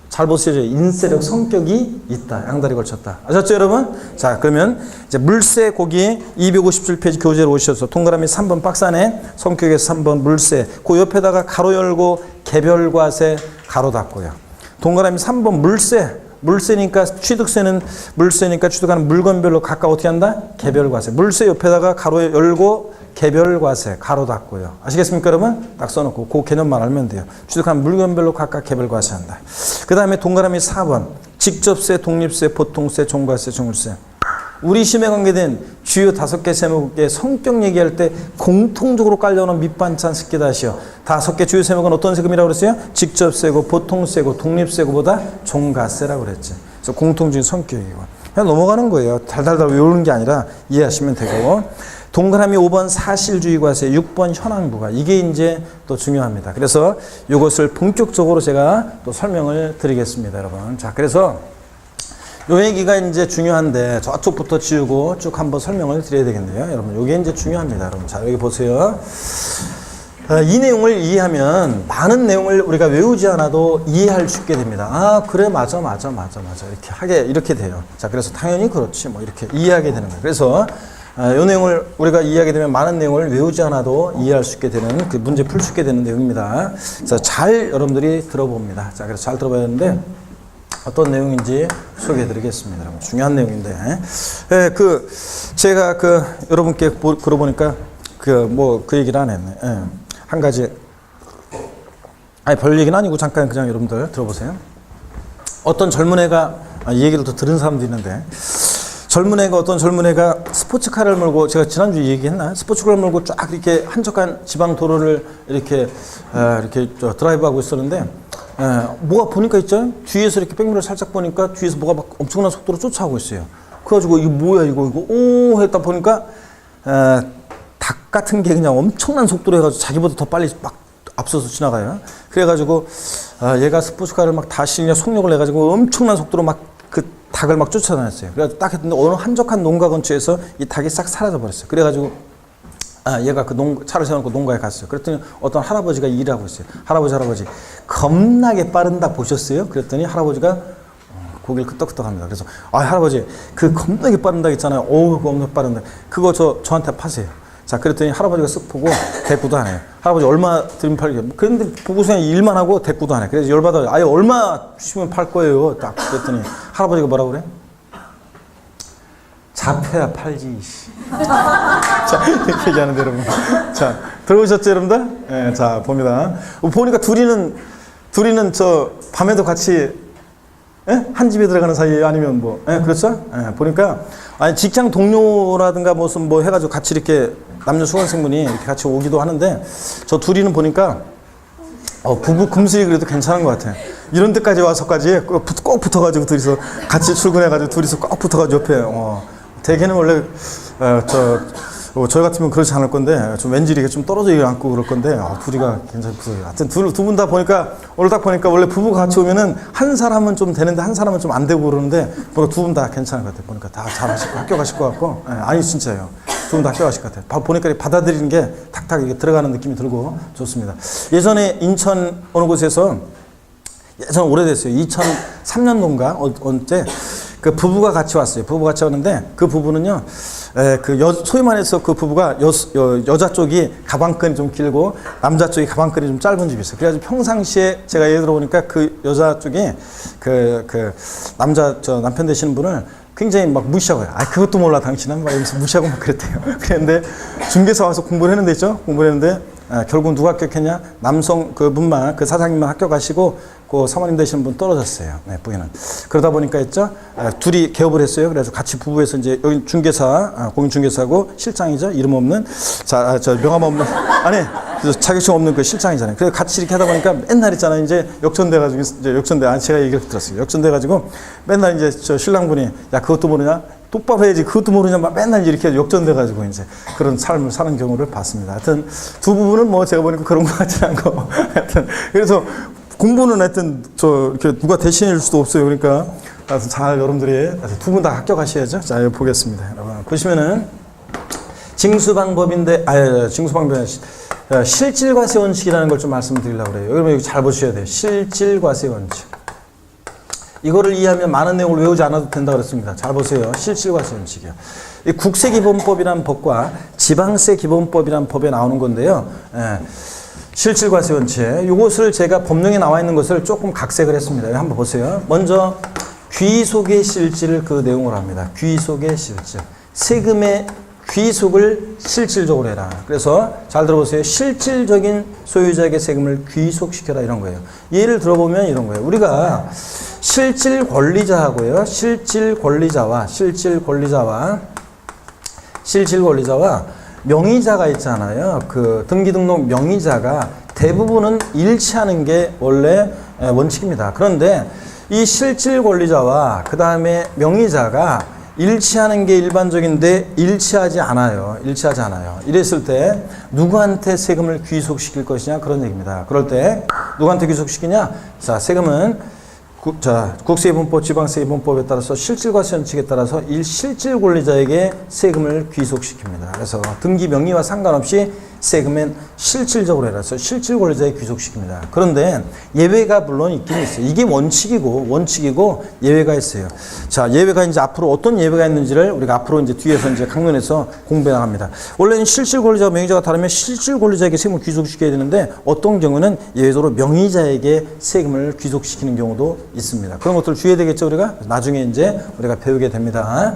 잘 보세요. 인세력 성격이 있다. 양다리 걸쳤다. 아셨죠, 여러분? 자, 그러면 이제 물세 거기 257페이지 교재로 오셔서 동그라미 3번 박스 안에 성격에서 3번 물세. 그 옆에다가 가로 열고 개별과세 가로 닫고요. 동그라미 3번 물세. 물세니까 취득세는 물세니까 취득하는 물건별로 각각 어떻게 한다? 개별과세. 물세 옆에다가 가로 열고 개별과세 가로 닫고요. 아시겠습니까, 여러분? 딱 써놓고 그 개념만 알면 돼요. 취득한 물건별로 각각 개별과세한다. 그 다음에 동그라미 4번 직접세, 독립세, 보통세, 종가세, 종물세. 우리 시험에 관계된 주요 5개 세목의 성격 얘기할 때 공통적으로 깔려오는 밑반찬 스키다시요. 5개 주요 세목은 어떤 세금이라고 그랬어요? 직접세고, 보통세고, 독립세고보다 종가세라고 그랬지. 그래서 공통적인 성격이고. 그냥 넘어가는 거예요. 달달달 외우는 게 아니라 이해하시면 되고. 동그라미 5번 사실주의과세, 6번 현황부가. 이게 이제 또 중요합니다. 그래서 이것을 본격적으로 제가 또 설명을 드리겠습니다, 여러분. 자, 그래서 요 얘기가 이제 중요한데 저쪽부터 지우고 쭉 한번 설명을 드려야 되겠네요. 여러분, 요게 이제 중요합니다, 여러분. 자, 여기 보세요. 이 내용을 이해하면 많은 내용을 우리가 외우지 않아도 이해할 수 있게 됩니다. 아, 그래, 맞아. 이렇게 돼요. 자, 그래서 당연히 그렇지. 뭐 이렇게 이해하게 되는 거예요. 그래서 이 내용을 우리가 이해하게 되면 많은 내용을 외우지 않아도 이해할 수 있게 되는 그 문제 풀 수 있게 되는 내용입니다. 그래서 잘 여러분들이 들어봅니다. 자, 그래서 잘 들어봐야 하는데 어떤 내용인지 소개해 드리겠습니다. 여러분, 중요한 내용인데. 제가 여러분께 물어보니까 그 얘기를 안 했네. 한 가지. 별 얘기는 아니고 잠깐 그냥 여러분들 들어보세요. 어떤 젊은 애가, 이 얘기를 또 들은 사람도 있는데, 어떤 젊은 애가 스포츠카를 몰고, 제가 지난주에 얘기했나? 스포츠카를 몰고 쫙 이렇게 한적한 지방 도로를 이렇게 드라이브하고 있었는데, 뭐가 보니까 있죠? 뒤에서 이렇게 백미러를 살짝 보니까 뒤에서 뭐가 막 엄청난 속도로 쫓아오고 있어요. 그래가지고 이거 뭐야, 이거, 오! 했다 보니까, 닭 같은 게 그냥 엄청난 속도로 해가지고 자기보다 더 빨리 막 앞서서 지나가요. 그래가지고, 얘가 스포츠카를 막 다시 그냥 속력을 내가지고 엄청난 속도로 막 그 닭을 막 쫓아다녔어요. 그래서 딱 했는데 어느 한적한 농가 근처에서 이 닭이 싹 사라져 버렸어요. 그래가지고 얘가 차를 세워놓고 농가에 갔어요. 그랬더니 어떤 할아버지가 일을 하고 있어요. 할아버지 겁나게 빠른 닭 보셨어요? 그랬더니 할아버지가 고개를 끄덕끄덕합니다. 그래서 할아버지 그 겁나게 빠른 닭 있잖아요. 그거 엄청 빠른 닭. 그거 저한테 파세요. 자, 그랬더니 할아버지가 쓱 보고 대꾸도 안 해요. 할아버지 얼마 드리면 팔게요. 그런데 보고서 그냥 일만 하고 대꾸도 안 해. 그래서 열받아요. 얼마 주시면 팔 거예요. 딱 그랬더니 할아버지가 뭐라고 그래? 잡혀야 팔지. 자, 이렇게 얘기하는데 여러분. 자, 들어오셨죠, 여러분들? 네, 자, 봅니다. 보니까 둘이는 저 밤에도 같이 한 집에 들어가는 사이에 아니면 뭐, 그렇죠? 보니까 직장 동료라든가 무슨 뭐 해가지고 같이 이렇게 남녀 수강생분이 이렇게 같이 오기도 하는데 저 둘이는 보니까 부부 금슬이 그래도 괜찮은 것 같아요. 이런 데까지 와서까지 꼭 붙어가지고 둘이서 같이 출근해가지고 둘이서 꼭 붙어가지고 옆에 대개는 원래 저희 같으면 그렇지 않을 건데 좀 왠지 이렇게 좀 떨어져 앉고 그럴 건데 둘이가 굉장히 부러워요. 하여튼 두 분 다 보니까 오늘 딱 보니까 원래 부부가 같이 오면은 한 사람은 좀 되는데 한 사람은 좀 안 되고 그러는데 보니까 두 분 다 괜찮은 것 같아요. 보니까 다 잘하시고 학교 가실 것 같고 아니 진짜요. 두 분 다 학교 가실 것 같아요. 보니까 받아들이는 게 탁탁 이게 들어가는 느낌이 들고 좋습니다. 예전에 인천 어느 곳에서 예전 오래됐어요. 2003년도인가 언제 그 부부가 같이 왔어요. 부부가 같이 왔는데 그 부부는요. 소위 말해서 그 부부가 여자 쪽이 가방끈이 좀 길고 남자 쪽이 가방끈이 좀 짧은 집이 있어요. 그래가지고 평상시에 제가 예를 들어보니까 그 여자 쪽이 남편 되시는 분을 굉장히 막 무시하고요. 그것도 몰라 당신은 막 이러면서 무시하고 막 그랬대요. 그랬는데 중개사 와서 공부를 했는데 있죠. 공부를 했는데 결국 누가 합격했냐? 남성 그분만 그 사장님만 합격하시고 그 사모님 되시는 분 떨어졌어요. 네, 부인은. 그러다 보니까 있죠. 둘이 개업을 했어요. 그래서 같이 부부에서 이제 여기 중개사, 공인중개사고 실장이죠. 이름 없는, 저 명함 없는, 그래서 자격증 없는 그 실장이잖아요. 그래서 같이 이렇게 하다 보니까 맨날 있잖아요. 이제 역전돼가지고, 제가 얘기를 들었어요. 역전돼가지고 맨날 이제 저 신랑분이, 야, 그것도 모르냐? 똑바로 해야지. 그것도 모르냐? 막 맨날 이렇게 역전돼가지고 이제 그런 삶을 사는 경우를 봤습니다. 하여튼 두 부분은 뭐 제가 보니까 그런 것 같지 않고. 하여튼 그래서 공부는 하여튼 이렇게 누가 대신해 줄 수도 없어요. 그러니까 하여튼 잘 여러분들이 두 분 다 합격하셔야죠. 자, 여기 보겠습니다. 여러분. 보시면은 징수방법인데, 징수방법이 실질과세 원칙이라는 걸 좀 말씀드리려고 그래요. 여러분 여기 잘 보셔야 돼요. 실질과세 원칙. 이거를 이해하면 많은 내용을 외우지 않아도 된다 그랬습니다. 잘 보세요. 실질과세 원칙이요. 이 국세기본법이라는 법과 지방세기본법이라는 법에 나오는 건데요. 실질과세 원칙. 이것을 제가 법령에 나와 있는 것을 조금 각색을 했습니다. 한번 보세요. 먼저 귀속의 실질을 그 내용으로 합니다. 귀속의 실질. 세금의 귀속을 실질적으로 해라. 그래서 잘 들어보세요. 실질적인 소유자에게 세금을 귀속시켜라 이런 거예요. 예를 들어보면 이런 거예요. 우리가 실질 권리자하고요. 실질 권리자와 명의자가 있잖아요. 그 등기등록 명의자가 대부분은 일치하는 게 원래 원칙입니다. 그런데 이 실질 권리자와 그 다음에 명의자가 일치하는 게 일반적인데 일치하지 않아요. 이랬을 때 누구한테 세금을 귀속시킬 것이냐 그런 얘기입니다. 그럴 때 누구한테 귀속시키냐? 자, 세금은 국세기본법, 지방세기본법에 따라서 실질과세 원칙에 따라서 실질 권리자에게 세금을 귀속시킵니다. 그래서 등기 명의와 상관없이 세금은 실질적으로 해서 실질 권리자에게 귀속시킵니다. 그런데 예외가 물론 있긴 있어요. 이게 원칙이고 예외가 있어요. 자, 예외가 이제 앞으로 어떤 예외가 있는지를 우리가 앞으로 이제 뒤에서 이제 강론에서 공부해 나갑니다. 원래는 실질 권리자와 명의자가 다르면 실질 권리자에게 세금을 귀속시켜야 되는데 어떤 경우는 예외적으로 명의자에게 세금을 귀속시키는 경우도 있습니다. 그런 것들 주의해야 되겠죠, 우리가? 나중에 이제 우리가 배우게 됩니다.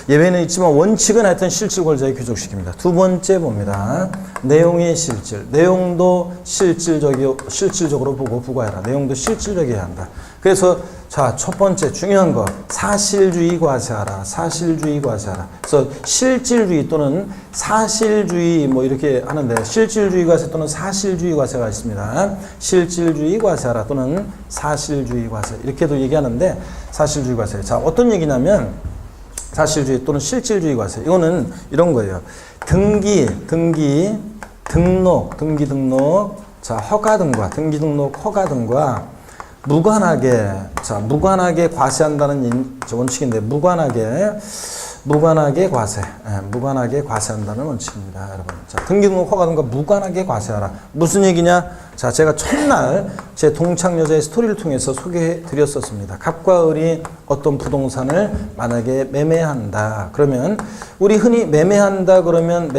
예외는 있지만 원칙은 하여튼 실질 권리자에게 귀속시킵니다. 두 번째 봅니다. 내용의 실질. 내용도 실질적으로 보고 부과해라. 내용도 실질적이어야 한다. 그래서 자, 첫 번째 중요한 거 사실주의 과세하라. 그래서 실질주의 또는 사실주의 뭐 이렇게 하는데 실질주의 과세 또는 사실주의 과세가 있습니다. 실질주의 과세하라 또는 사실주의 과세 이렇게도 얘기하는데 사실주의 과세. 자, 어떤 얘기냐면 사실주의 또는 실질주의 과세. 이거는 이런 거예요. 등기 등록, 자, 허가 등과 무관하게 과세한다는 원칙인데, 무관하게 과세한다는 원칙입니다, 여러분. 자, 등기 등록 허가 등과 무관하게 과세하라. 무슨 얘기냐? 자, 제가 첫날 제 동창 여자의 스토리를 통해서 소개해 드렸었습니다. 갑과 을이 어떤 부동산을 만약에 매매한다. 그러면 우리 흔히 매매한다 그러면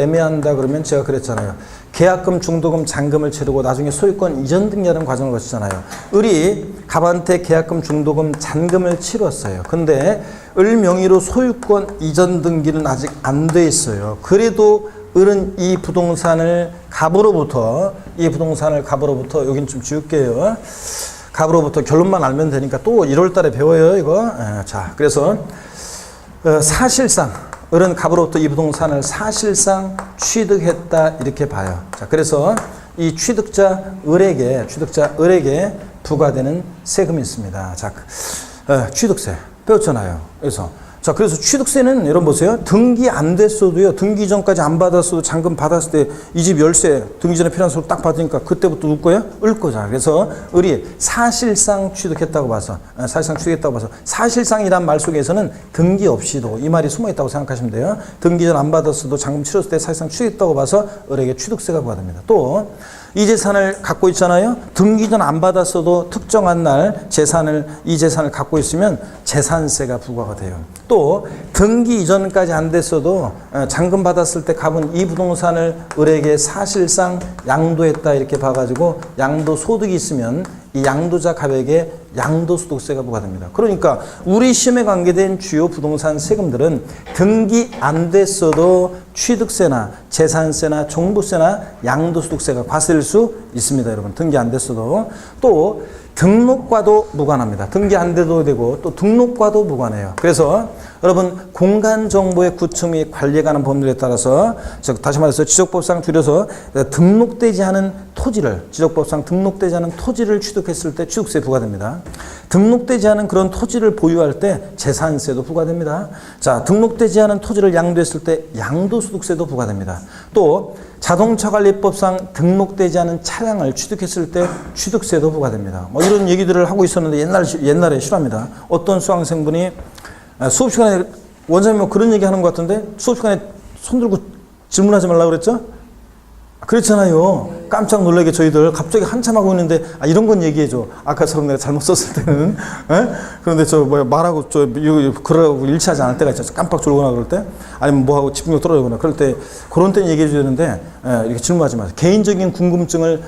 제가 그랬잖아요. 계약금, 중도금, 잔금을 치르고 나중에 소유권 이전 등기하는 과정을 거치잖아요. 을이 갑한테 계약금, 중도금, 잔금을 치렀어요. 근데 을 명의로 소유권 이전 등기는 아직 안 돼 있어요. 그래도 을은 이 부동산을 갑으로부터 여긴 좀 지울게요. 갑으로부터 결론만 알면 되니까 또 1월 달에 배워요, 이거. 자, 그래서 사실상 을은 갑으로부터 이 부동산을 사실상 취득했다 이렇게 봐요. 자, 그래서 이 취득자 을에게 부과되는 세금이 있습니다. 자, 취득세 배웠잖아요. 그래서 취득세는 여러분 보세요. 등기 안 됐어도요. 등기 전까지 안 받았어도 잔금 받았을 때 이 집 열쇠 등기 전에 필요한 서류 딱 받으니까 그때부터 누구 거예요? 을 거잖아. 그래서 을이 사실상 취득했다고 봐서 사실상이란 말 속에서는 등기 없이도 이 말이 숨어 있다고 생각하시면 돼요. 등기 전 안 받았어도 잔금 치렀을 때 사실상 취득했다고 봐서 을에게 취득세가 부과됩니다. 또 이 재산을 갖고 있잖아요. 등기 전 안 받았어도 특정한 날 이 재산을 갖고 있으면 재산세가 부과가 돼요. 또 등기 이전까지 안 됐어도 잔금 받았을 때 갑은 이 부동산을 을에게 사실상 양도했다 이렇게 봐가지고 양도 소득이 있으면 이 양도자 갑에게 양도소득세가 부과됩니다. 그러니까 우리 시험에 관계된 주요 부동산 세금들은 등기 안 됐어도 취득세나 재산세나 종부세나 양도소득세가 과세될 수 있습니다, 여러분. 등기 안 됐어도. 또 등록과도 무관합니다. 등기 안 돼도 되고 또 등록과도 무관해요. 그래서 여러분 공간정보의 구축 및 관리에 관한 법률에 따라서 다시 말해서 지적법상 줄여서 등록되지 않은 토지를 지적법상 등록되지 않은 토지를 취득했을 때 취득세 부과됩니다. 등록되지 않은 그런 토지를 보유할 때 재산세도 부과됩니다. 자, 등록되지 않은 토지를 양도했을 때 양도소득세도 부과됩니다. 또 자동차관리법상 등록되지 않은 차량을 취득했을 때 취득세도 부과됩니다. 뭐 이런 얘기들을 하고 있었는데 옛날에 싫어합니다. 어떤 수강생분이 수업 시간에 원장님 뭐 그런 얘기 하는 것 같은데 수업 시간에 손 들고 질문하지 말라고 그랬죠? 그렇잖아요. 깜짝 놀라게 저희들 갑자기 한참 하고 있는데 이런 건 얘기해줘. 아까처럼 내가 잘못 썼을 때는 그런데 말하고 그러고 일치하지 않을 때가 있죠. 깜빡 졸거나 그럴 때 아니면 뭐하고 집중력 떨어지거나 그럴 때 그런 때는 얘기해줘야 되는데 이렇게 질문하지 마세요. 개인적인 궁금증을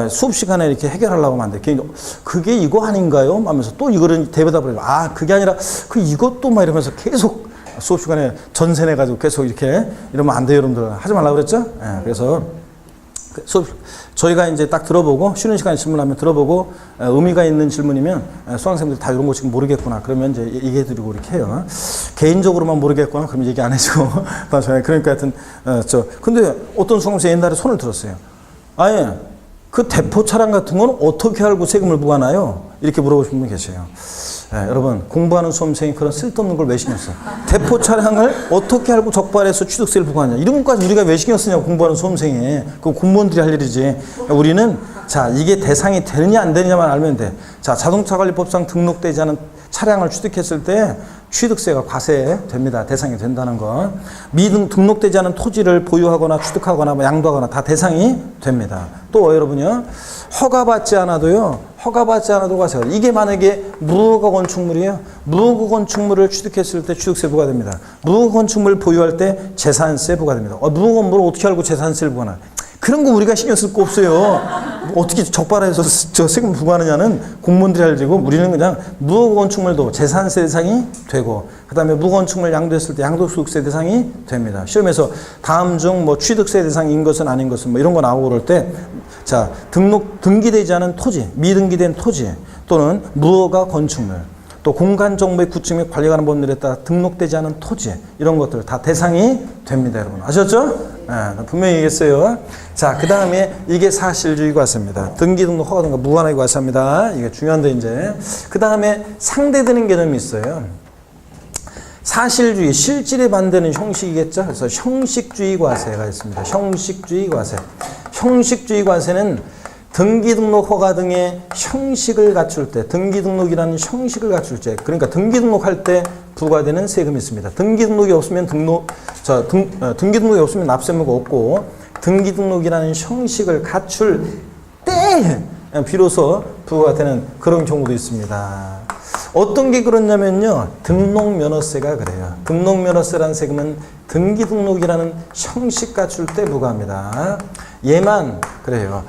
수업 시간에 이렇게 해결하려고 하면 안 돼. 그게 이거 아닌가요? 하면서 또 이거를 대답을 해요. 그게 아니라 이것도 막 이러면서 계속 수업 시간에 전세 내가지고 계속 이렇게 이러면 안 돼요, 여러분들. 하지 말라고 그랬죠? 그래서 저희가 이제 딱 들어보고 쉬는 시간에 질문하면 들어보고 의미가 있는 질문이면 수강생들이 다 이런 거 지금 모르겠구나 그러면 이제 얘기해드리고 이렇게 해요. 개인적으로만 모르겠구나 그러면 얘기 안 해주고 그러니까 하여튼 근데 어떤 수강생 옛날에 손을 들었어요. 그 대포 차량 같은 건 어떻게 알고 세금을 부과하나요? 이렇게 물어보시는 분이 계세요. 여러분 공부하는 수험생이 그런 쓸데없는 걸 왜 신경 써? 대포 차량을 어떻게 알고 적발해서 취득세를 부과하냐? 이런 것까지 우리가 왜 신경 쓰냐고 공부하는 수험생이. 그거 공무원들이 할 일이지. 우리는 이게 대상이 되느냐 안 되느냐만 알면 돼. 자동차관리법상 등록되지 않은 차량을 취득했을 때 취득세가 과세됩니다. 대상이 된다는 거. 등록되지 않은 토지를 보유하거나 취득하거나 양도하거나 다 대상이 됩니다. 또 여러분요. 허가받지 않아도 과세가. 이게 만약에 무허가 건축물이에요. 무허가 건축물을 취득했을 때 취득세 부과됩니다. 무허가 건축물을 보유할 때 재산세 부과됩니다. 무허가 건물을 어떻게 알고 재산세를 부과하나? 그런 거 우리가 신경 쓸 거 없어요. 어떻게 적발해서 세금 부과하느냐는 공무원들이 할 일이고 우리는 그냥 무허가 건축물도 재산세 대상이 되고 그다음에 무허가 건축물 양도했을 때 양도소득세 대상이 됩니다. 시험에서 다음 중 취득세 대상인 것은 아닌 것은 이런 거 나오고 그럴 때 등기되지 않은 토지, 미등기된 토지 또는 무허가 건축물 또 공간정보의 구축 및 관리에 관한 법률에 따라 등록되지 않은 토지 이런 것들 다 대상이 됩니다. 여러분 아셨죠? 분명히 얘기했어요. 그 다음에 이게 사실주의 과세입니다. 등기, 등록, 허가 등과 무관하게 과세합니다. 이게 중요한데 이제 그 다음에 상대되는 개념이 있어요. 사실주의, 실질에 반대는 형식이겠죠. 그래서 형식주의 과세가 있습니다. 형식주의 과세. 형식주의 과세는 등기, 등록, 허가 등의 형식을 갖출 때, 등기, 등록이라는 형식을 갖출 때, 그러니까 등기, 등록할 때 부과되는 세금이 있습니다. 등기, 등록이 없으면 등기, 등록이 없으면 납세무가 없고, 등기, 등록이라는 형식을 갖출 때 비로소 부과되는 그런 경우도 있습니다. 어떤 게 그렇냐면요. 등록면허세가 그래요. 등록면허세라는 세금은 등기, 등록이라는 형식 갖출 때 부과합니다. 얘만 그래요.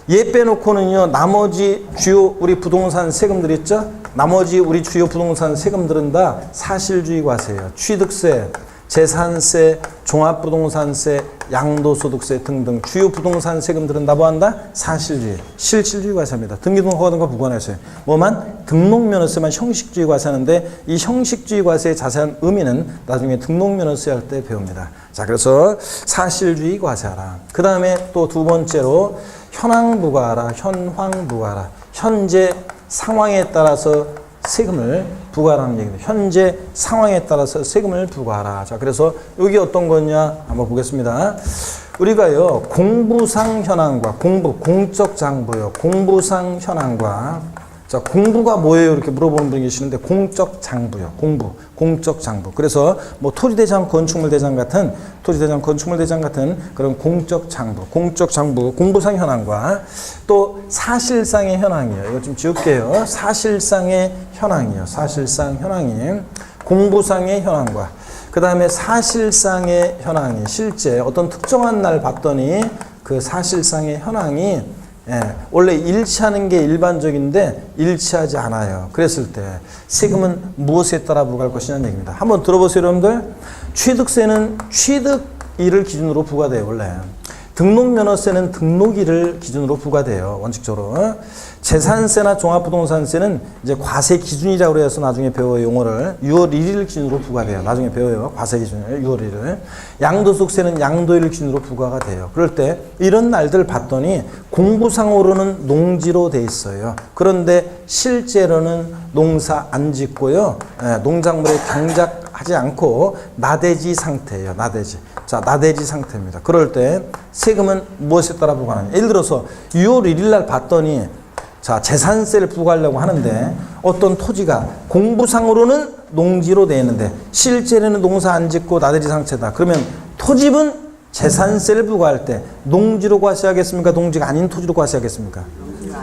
얘 빼놓고는요, 나머지 주요 우리 부동산 세금들 있죠? 나머지 우리 주요 부동산 세금들은 다 사실주의 과세예요. 취득세, 재산세, 종합부동산세, 양도소득세 등등 주요 부동산 세금들은 다 뭐한다? 사실주의, 실질주의 과세입니다. 등기등록 허가 등과 무관하세요. 뭐만? 등록면허세만 형식주의 과세하는데 이 형식주의 과세의 자세한 의미는 나중에 등록면허세 할 때 배웁니다. 그래서 사실주의 과세하라. 그 다음에 또 두 번째로 현황 부과하라, 현황 부과하라. 현재 상황에 따라서 세금을 부과하라는 얘기입니다. 현재 상황에 따라서 세금을 부과하라. 그래서 여기 어떤 거냐 한번 보겠습니다. 우리가요, 공부상 현황과 공적 장부요. 공부상 현황과 공부가 뭐예요? 이렇게 물어보는 분이 계시는데 공적 장부요. 공적 장부. 그래서 토지대장, 건축물대장 같은 그런 공적 장부, 공부상 현황과 또 사실상의 현황이에요. 이거 좀 지울게요. 사실상의 현황이요. 사실상 현황이 공부상의 현황과 그 다음에 사실상의 현황이 실제 어떤 특정한 날 봤더니 그 사실상의 현황이 원래 일치하는 게 일반적인데 일치하지 않아요. 그랬을 때 세금은 무엇에 따라 부과할 것이냐는 얘기입니다. 한번 들어보세요, 여러분들. 취득세는 취득일을 기준으로 부과돼요, 원래. 등록면허세는 등록일을 기준으로 부과돼요, 원칙적으로. 재산세나 종합부동산세는 이제 과세 기준이라고 해서 나중에 배워요. 용어를 6월 1일 기준으로 부과돼요. 나중에 배워요. 과세 기준을 6월 1일. 양도소득세는 양도일 기준으로 부과가 돼요. 그럴 때 이런 날들 봤더니 공부상으로는 농지로 돼 있어요. 그런데 실제로는 농사 안 짓고요. 농작물에 경작하지 않고 나대지 상태예요. 나대지. 자, 나대지 상태입니다. 그럴 때 세금은 무엇에 따라 부과하느냐. 예를 들어서 6월 1일 날 봤더니 자, 재산세를 부과하려고 하는데 어떤 토지가 공부상으로는 농지로 되어 있는데 실제로는 농사 안 짓고 나대지 상태다. 그러면 토집은 재산세를 부과할 때 농지로 과세하겠습니까? 농지가 아닌 토지로 과세하겠습니까?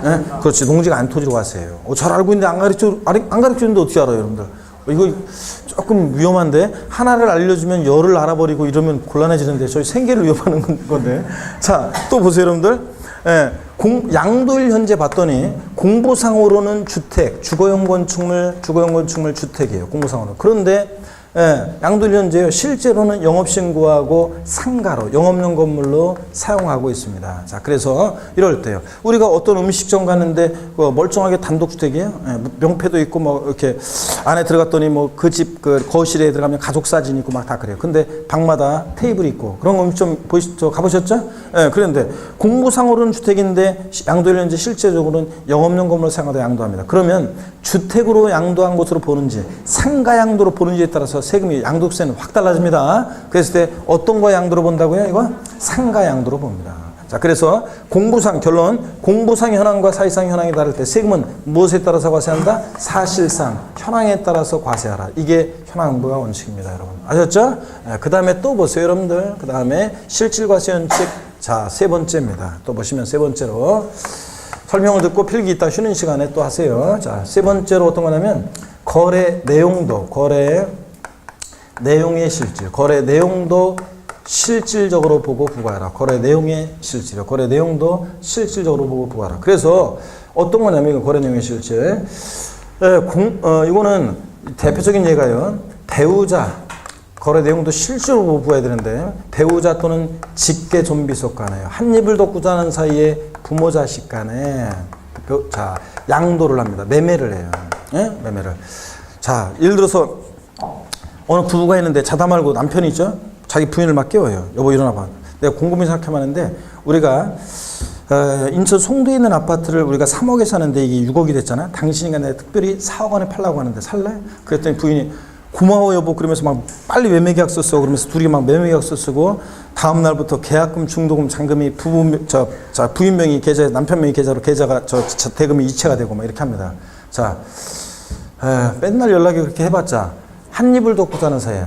네? 그렇지. 농지가 아닌 토지로 과세해요. 잘 알고 있는데 안 가르쳐주는데 어떻게 알아요, 여러분들? 이거 조금 위험한데 하나를 알려주면 열을 알아버리고 이러면 곤란해지는데 저희 생계를 위협하는 건데. 자, 또 보세요, 여러분들. 양도일 현재 봤더니 공부상으로는 주택, 주거용 건축물 주택이에요. 공부상으로. 그런데 양도일 현재 실제로는 영업신고하고 상가로 영업용 건물로 사용하고 있습니다. 자, 그래서 이럴 때요. 우리가 어떤 음식점 갔는데 멀쩡하게 단독주택이에요. 명패도 있고 뭐 이렇게 안에 들어갔더니 뭐 그 집 그 거실에 들어가면 가족 사진 있고 막 다 그래요. 근데 방마다 테이블이 있고 그런 음식점 가보셨죠? 그런데 공부상으로는 주택인데 양도일 현재 실제적으로는 영업용 건물로 사용하다 양도합니다. 그러면 주택으로 양도한 것으로 보는지 상가 양도로 보는지에 따라서 세금이 양도세는 확 달라집니다. 그랬을 때 어떤 거 양도로 본다고요? 이거 상가 양도로 봅니다. 자, 그래서 공부상 결론 공부상 현황과 사실상 현황이 다를 때 세금은 무엇에 따라서 과세한다? 사실상 현황에 따라서 과세하라. 이게 현황부가 원칙입니다, 여러분. 아셨죠? 그 다음에 또 보세요, 여러분들. 그 다음에 실질과세 원칙. 자, 세 번째입니다. 또 보시면 세 번째로 설명을 듣고 필기 있다 쉬는 시간에 또 하세요. 자, 세 번째로 어떤 거냐면 거래 내용도 내용의 실질, 거래 내용도 실질적으로 보고 부과하라. 거래 내용의 실질, 거래 내용도 실질적으로 보고 부과하라. 그래서 어떤 거냐면 이거 거래 내용의 실질. 이거는 대표적인 예가요. 배우자 거래 내용도 실질적으로 보고 부과해야 되는데 배우자 또는 직계 존비속 간에 한 입을 덮고 자는 사이에 부모 자식 간에 자 양도를 합니다. 매매를 해요. 예? 매매를. 자, 예를 들어서 어느 부부가 있는데 자다 말고 남편이 있죠? 자기 부인을 막 깨워요. 여보 일어나봐. 내가 곰곰이 생각해봤는데 우리가 인천 송도에 있는 아파트를 우리가 3억에 사는데 이게 6억이 됐잖아. 당신이가 내가 특별히 4억 원에 팔라고 하는데 살래? 그랬더니 부인이 고마워 여보 그러면서 막 빨리 매매계약서 써 그러면서 둘이 막 매매계약서 쓰고 다음 날부터 계약금, 중도금, 잔금이 부인 명의 계좌에 남편 명의 계좌로 계좌가 대금이 이체가 되고 막 이렇게 합니다. 자, 맨날 연락이 그렇게 해봤자 한 입을 덮고 자는 사이에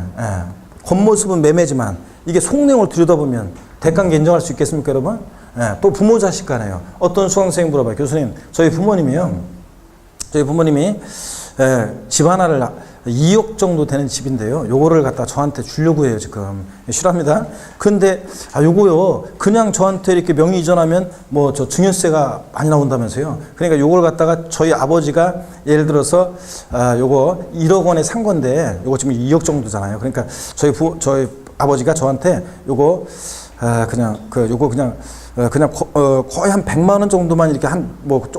겉모습은 매매지만 이게 속내용을 들여다보면 대가관계 인정할 수 있겠습니까, 여러분? 또 부모 자식 간에요. 어떤 수강생이 물어봐요. 교수님, 저희 부모님이 집 하나를 2억 정도 되는 집인데요. 요거를 갖다 저한테 주려고 해요, 지금. 싫어합니다. 근데, 요거요, 그냥 저한테 이렇게 명의 이전하면 뭐 저 증여세가 많이 나온다면서요. 그러니까 요걸 갖다가 저희 아버지가 예를 들어서, 요거 1억 원에 산 건데, 요거 지금 2억 정도잖아요. 그러니까 저희 아버지가 저한테 요거, 요거 그냥 거의 한 100만 원 정도만 이렇게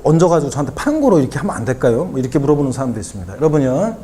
얹어가지고 저한테 파는 거로 이렇게 하면 안 될까요? 뭐 이렇게 물어보는 사람도 있습니다. 여러분요.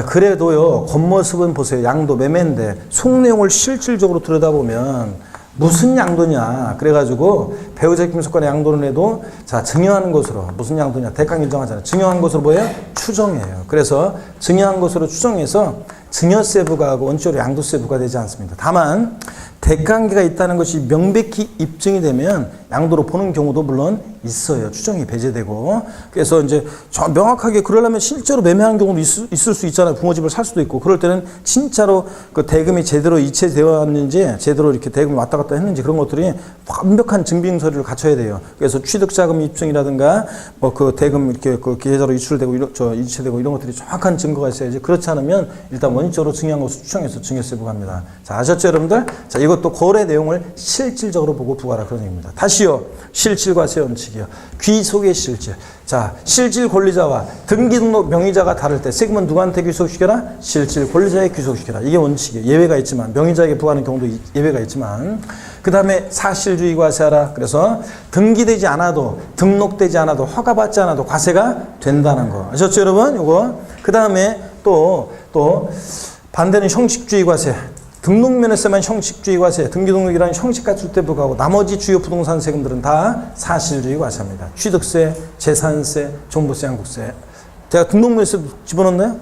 그래도요, 겉모습은 보세요. 양도 매매인데, 속내용을 실질적으로 들여다보면, 무슨 양도냐. 그래가지고, 배우자 김속간의 양도를 해도, 자, 증여하는 것으로, 무슨 양도냐. 대강 인정하잖아요. 증여한 것으로 뭐예요? 추정해요. 그래서, 증여한 것으로 추정해서, 증여세 부과하고 원칙적으로 양도세 부과되지 않습니다. 다만, 대가관계가 있다는 것이 명백히 입증이 되면 양도로 보는 경우도 물론 있어요. 추정이 배제되고. 그래서 이제 명확하게 그러려면 실제로 매매하는 경우도 있을 수 있잖아요. 부모집을 살 수도 있고. 그럴 때는 진짜로 그 대금이 제대로 이체되어 왔는지, 제대로 이렇게 대금이 왔다 갔다 했는지 그런 것들이 완벽한 증빙 서류를 갖춰야 돼요. 그래서 취득자금 입증이라든가 뭐 그 대금 이렇게 그 계좌로 이체되고 이런 것들이 정확한 증거가 있어야지. 그렇지 않으면 일단 원칙적으로 증여한 것을 추정해서 증여세 부과합니다. 자, 아셨죠, 여러분들? 자, 이것도 거래 내용을 실질적으로 보고 부과하라 그런 얘기입니다. 다시요. 실질과세 원칙이요. 귀속의 실질. 자, 실질 권리자와 등기등록 명의자가 다를 때 세금은 누구한테 귀속시켜라? 실질 권리자에 귀속시켜라. 이게 원칙이에요. 예외가 있지만 명의자에게 부과하는 경우도 예외가 있지만 그 다음에 사실주의 과세하라. 그래서 등기되지 않아도, 등록되지 않아도, 허가받지 않아도 과세가 된다는 거. 아셨죠, 여러분? 요거. 그 다음에 또 반대는 형식주의 과세. 등록면에서만 형식주의 과세, 등기등록이라는 형식과 주택부 가고 나머지 주요 부동산 세금들은 다 사실주의 과세입니다. 취득세, 재산세, 종부세, 양국세. 제가 등록면에서 집어넣나요?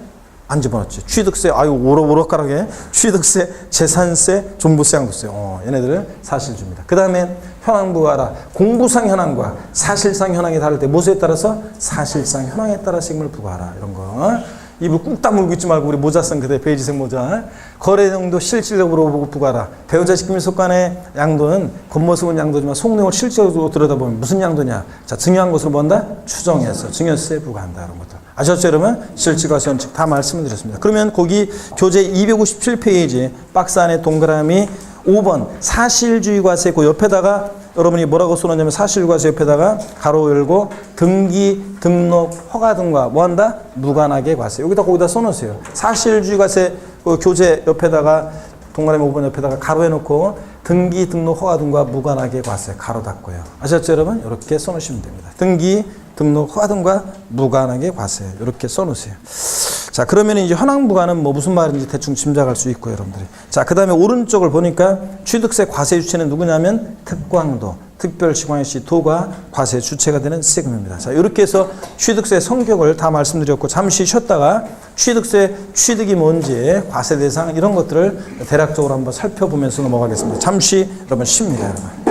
안 집어넣지. 취득세, 아유 오락가락해. 취득세, 재산세, 종부세, 양국세. 얘네들은 사실주입니다. 그 다음에 현황부 알아. 공부상 현황과 사실상 현황이 다를 때 무엇에 따라서? 사실상 현황에 따라 세금을 부과하라. 이런 거. 입을 꾹 다물고 있지 말고 우리 모자 쓴 그대 베이지색 모자. 거래정도 실질적으로 부과하라. 배우자 직금일 속간의 양도는 겉모습은 양도지만 속내용을 실질적으로 들여다보면 무슨 양도냐? 자, 증여한 것으로 뭔다? 추정해서 증여세 부과한다. 이런 것들. 아셨죠, 여러분? 실질과세 원칙 다 말씀을 드렸습니다. 그러면 거기 교재 257페이지 박스 안에 동그라미 5번 사실주의 과세 그 옆에다가 여러분이 뭐라고 써놓냐면 사실과세 옆에다가 가로 열고 등기, 등록, 허가 등과 뭐한다? 무관하게 과세. 거기다 써놓으세요. 사실주의 과세 그 교재 옆에다가 동그라미 5번 옆에다가 가로 해놓고 등기, 등록, 허가 등과 무관하게 과세. 가로 닫고요. 아셨죠, 여러분? 이렇게 써놓으시면 됩니다. 등기, 등록, 허가 등과 무관하게 과세. 이렇게 써놓으세요. 자, 그러면 이제 현황부과는 뭐 무슨 말인지 대충 짐작할 수 있고요, 여러분들이. 자, 그 다음에 오른쪽을 보니까 취득세 과세 주체는 누구냐면 특광도, 특별시광역시 도가 과세 주체가 되는 세금입니다. 자, 이렇게 해서 취득세 성격을 다 말씀드렸고 잠시 쉬었다가 취득세 취득이 뭔지 과세 대상 이런 것들을 대략적으로 한번 살펴보면서 넘어가겠습니다. 잠시 여러분 쉽니다, 여러분.